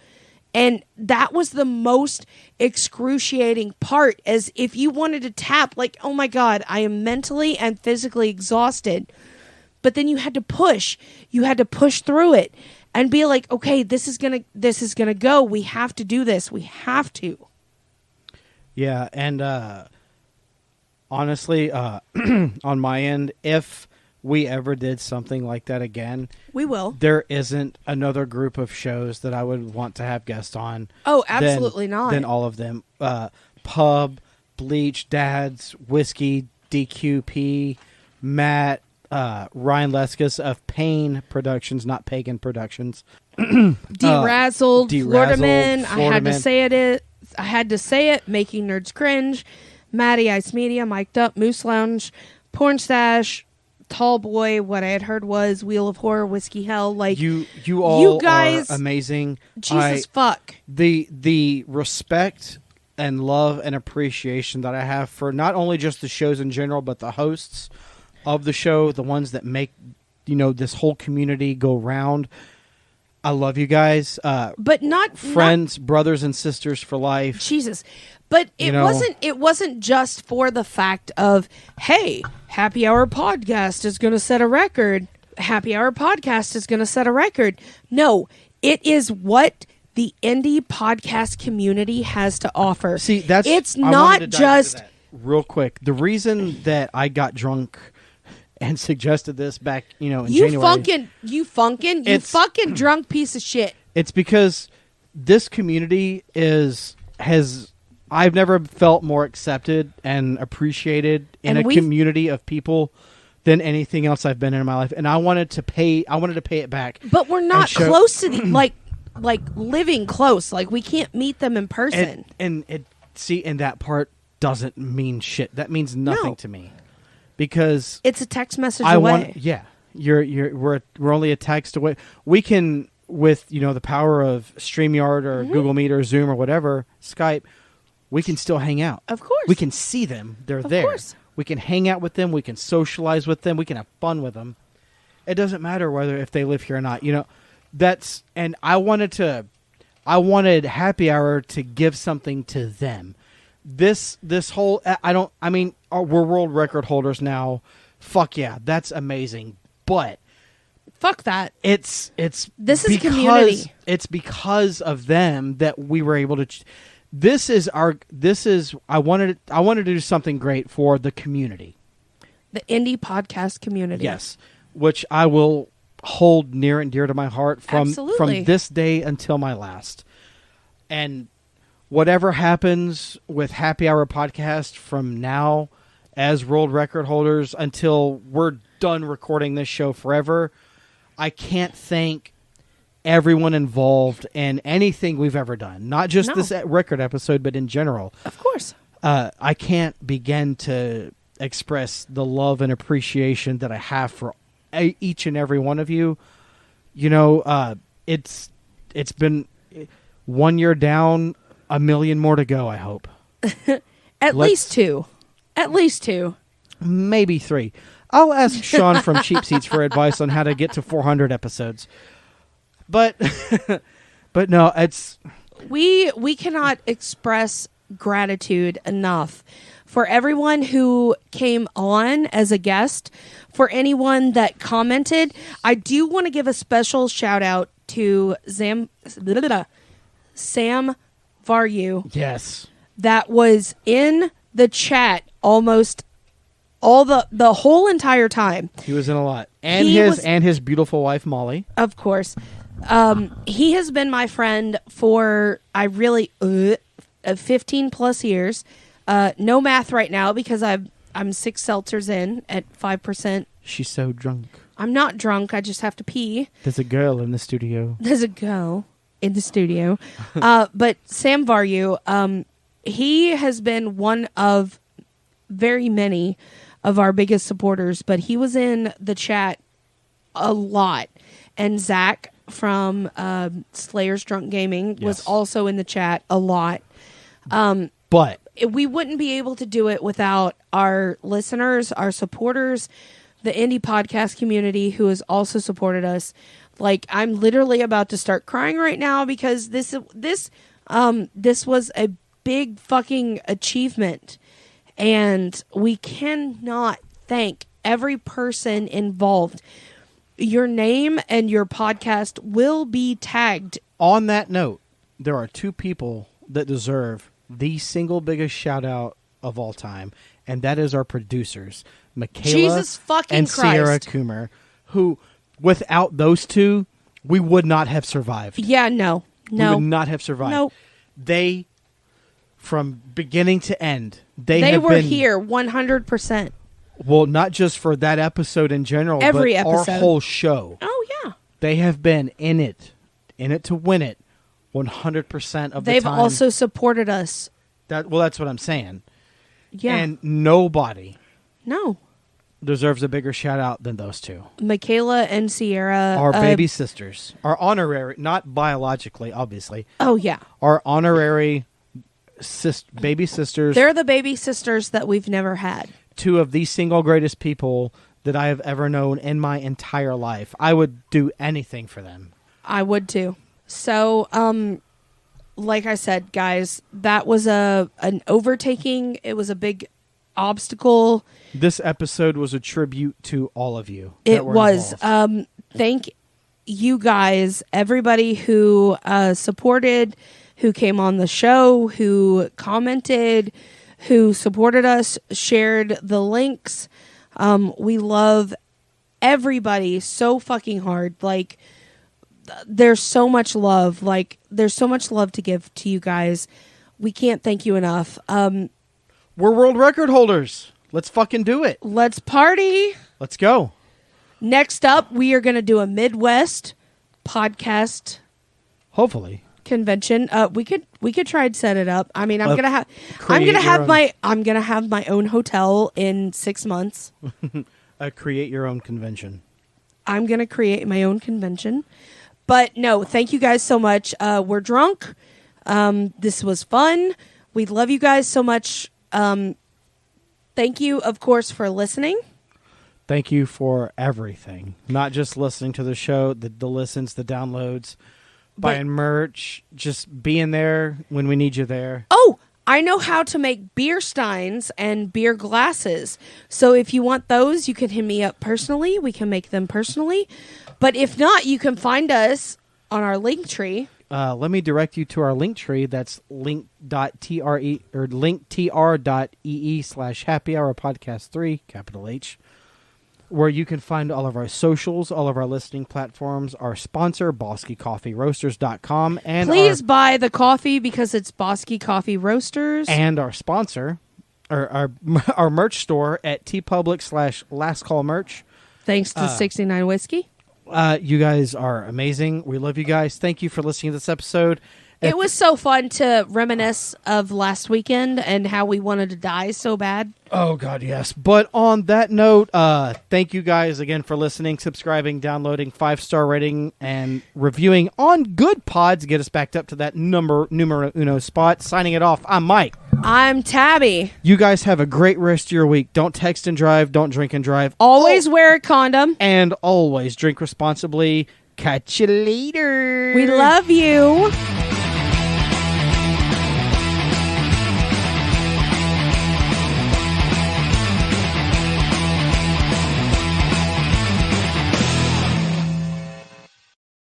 And that was the most excruciating part, as if you wanted to tap, like, oh my God, I am mentally and physically exhausted. But then you had to push. You had to push through it and be like, okay, this is gonna go. We have to do this. We have to. Yeah, and honestly, on my end, if we ever did something like that again, We will. there isn't another group of shows that I would want to have guests on. Oh, absolutely not. Than all of them. Pub, Bleach, Dads, Whiskey, DQP, Matt, Ryan Leskus of Paign Productions, not Pagan Productions. DeRazzled, Florida Man. I Florida had Man. to say it. I had to say it. Making Nerds Cringe. Matty, Ice Media, Mic'd Up, Moose Lounge, Pornstache, Tall Boy. What I had heard was Wheel of Horror, Whiskey Hell. Like You all guys, are amazing. Jesus fuck. The respect and love and appreciation that I have for not only just the shows in general, but the hosts of the show, the ones that make this whole community go round. I love you guys. But not friends, brothers and sisters for life. Jesus. But it wasn't just for the fact of, hey, Happy Hour Podcast is going to set a record. Happy Hour Podcast is going to set a record. No, it is what the indie podcast community has to offer. See, it's I wanted not to dive just into that real quick. The reason that I got drunk and suggested this back, in January. You fucking drunk piece of shit. It's because this community I've never felt more accepted and appreciated in a community of people than anything else I've been in my life, and I wanted to pay it back. But we're not close to like living close. Like we can't meet them in person. And that part doesn't mean shit. That means nothing to me. Because it's a text message away. We're only a text away. We can, with the power of StreamYard or Google Meet or Zoom or whatever, Skype, we can still hang out. Of course, we can see them. They're there. Of course, we can hang out with them. We can socialize with them. We can have fun with them. It doesn't matter if they live here or not. And I wanted Happy Hour to give something to them. This whole we're world record holders now. Fuck yeah, that's amazing. But fuck that. This is a community. It's because of them that we were able to. I wanted to do something great for the community, the indie podcast community. Yes, which I will hold near and dear to my heart from this day until my last, and. Whatever happens with Happy Hour Podcast from now as world record holders until we're done recording this show forever, I can't thank everyone involved in anything we've ever done. Not just this record episode, but in general. Of course. I can't begin to express the love and appreciation that I have for each and every one of you. It's been 1 year down, 1 million more to go, I hope. At least two. Maybe 3. I'll ask Shaun from Cheapseats for advice on how to get to 400 episodes. But no, it's... We cannot express gratitude enough for everyone who came on as a guest, for anyone that commented. I do want to give a special shout out to Sam Varyu. Yes. That was in the chat almost all the whole entire time. He was in a lot. And his beautiful wife Molly. Of course. He has been my friend for 15 plus years. No math right now because I'm 6 seltzers in at 5%. She's so drunk. I'm not drunk. I just have to pee. There's a girl in the studio. But Sam Varyu, he has been one of very many of our biggest supporters, but he was in the chat a lot. And Zach from Slayer's Drunk Gaming was also in the chat a lot. But we wouldn't be able to do it without our listeners, our supporters, the indie podcast community who has also supported us. Like, I'm literally about to start crying right now because this was a big fucking achievement, and we cannot thank every person involved. Your name and your podcast will be tagged. On that note, there are 2 people that deserve the single biggest shout out of all time, and that is our producers, Michaela Jesus fucking and Sierra Christ. Coomer, who, without those two, we would not have survived. Yeah, no. We would not have survived. Nope. They, from beginning to end, they They have were been here 100%. Well, not just for that episode in general, Every but episode. our whole show. Oh, yeah. They have been in it to win it, 100% of the They've time. also supported us. That's what I'm saying. Yeah. And nobody No. deserves a bigger shout out than those two. Michaela and Sierra. Our baby sisters, our honorary, not biologically, obviously. Oh, yeah. Our honorary baby sisters. They're the baby sisters that we've never had. Two of the single greatest people that I have ever known in my entire life. I would do anything for them. I would too. So, like I said, guys, that was an overtaking. It was a big obstacle. This episode was a tribute to all of you. It was. Thank you guys, everybody who supported, who came on the show, who commented, who supported us, shared the links. We love everybody so fucking hard. Like, there's so much love. Like, there's so much love to give to you guys. We can't thank you enough. We're world record holders. Let's fucking do it. Let's party. Let's go. Next up, we are going to do a Midwest podcast Hopefully. convention. We could try and set it up. I mean, I'm gonna have my own hotel in 6 months. Create your own convention. I'm gonna create my own convention. But no, thank you guys so much. We're drunk. This was fun. We love you guys so much. Thank you, of course, for listening. Thank you for everything. Not just listening to the show, the listens, the downloads, buying merch, just being there when we need you there. Oh, I know how to make beer steins and beer glasses. So if you want those, you can hit me up personally. We can make them personally. But if not, you can find us on our link tree. Let me direct you to our link tree. That's link.tre or linktr.ee/happy hour podcast 3, capital H, where you can find all of our socials, all of our listening platforms, our sponsor, BoskyCoffeeRoasters.com, and please buy the coffee because it's Bosky Coffee Roasters. And our sponsor, our merch store at tpublic/Last Call Merch. Thanks to 69 Whiskey. You guys are amazing. We love you guys. Thank you for listening to this episode. It was so fun to reminisce of last weekend and how we wanted to die so bad. Oh, God, yes. But on that note, thank you guys again for listening, subscribing, downloading, 5-star rating, and reviewing on good pods. Get us back up to that numero uno spot. Signing it off, I'm Mike. I'm Tabby. You guys have a great rest of your week. Don't text and drive. Don't drink and drive. Always wear a condom. And always drink responsibly. Catch you later. We love you.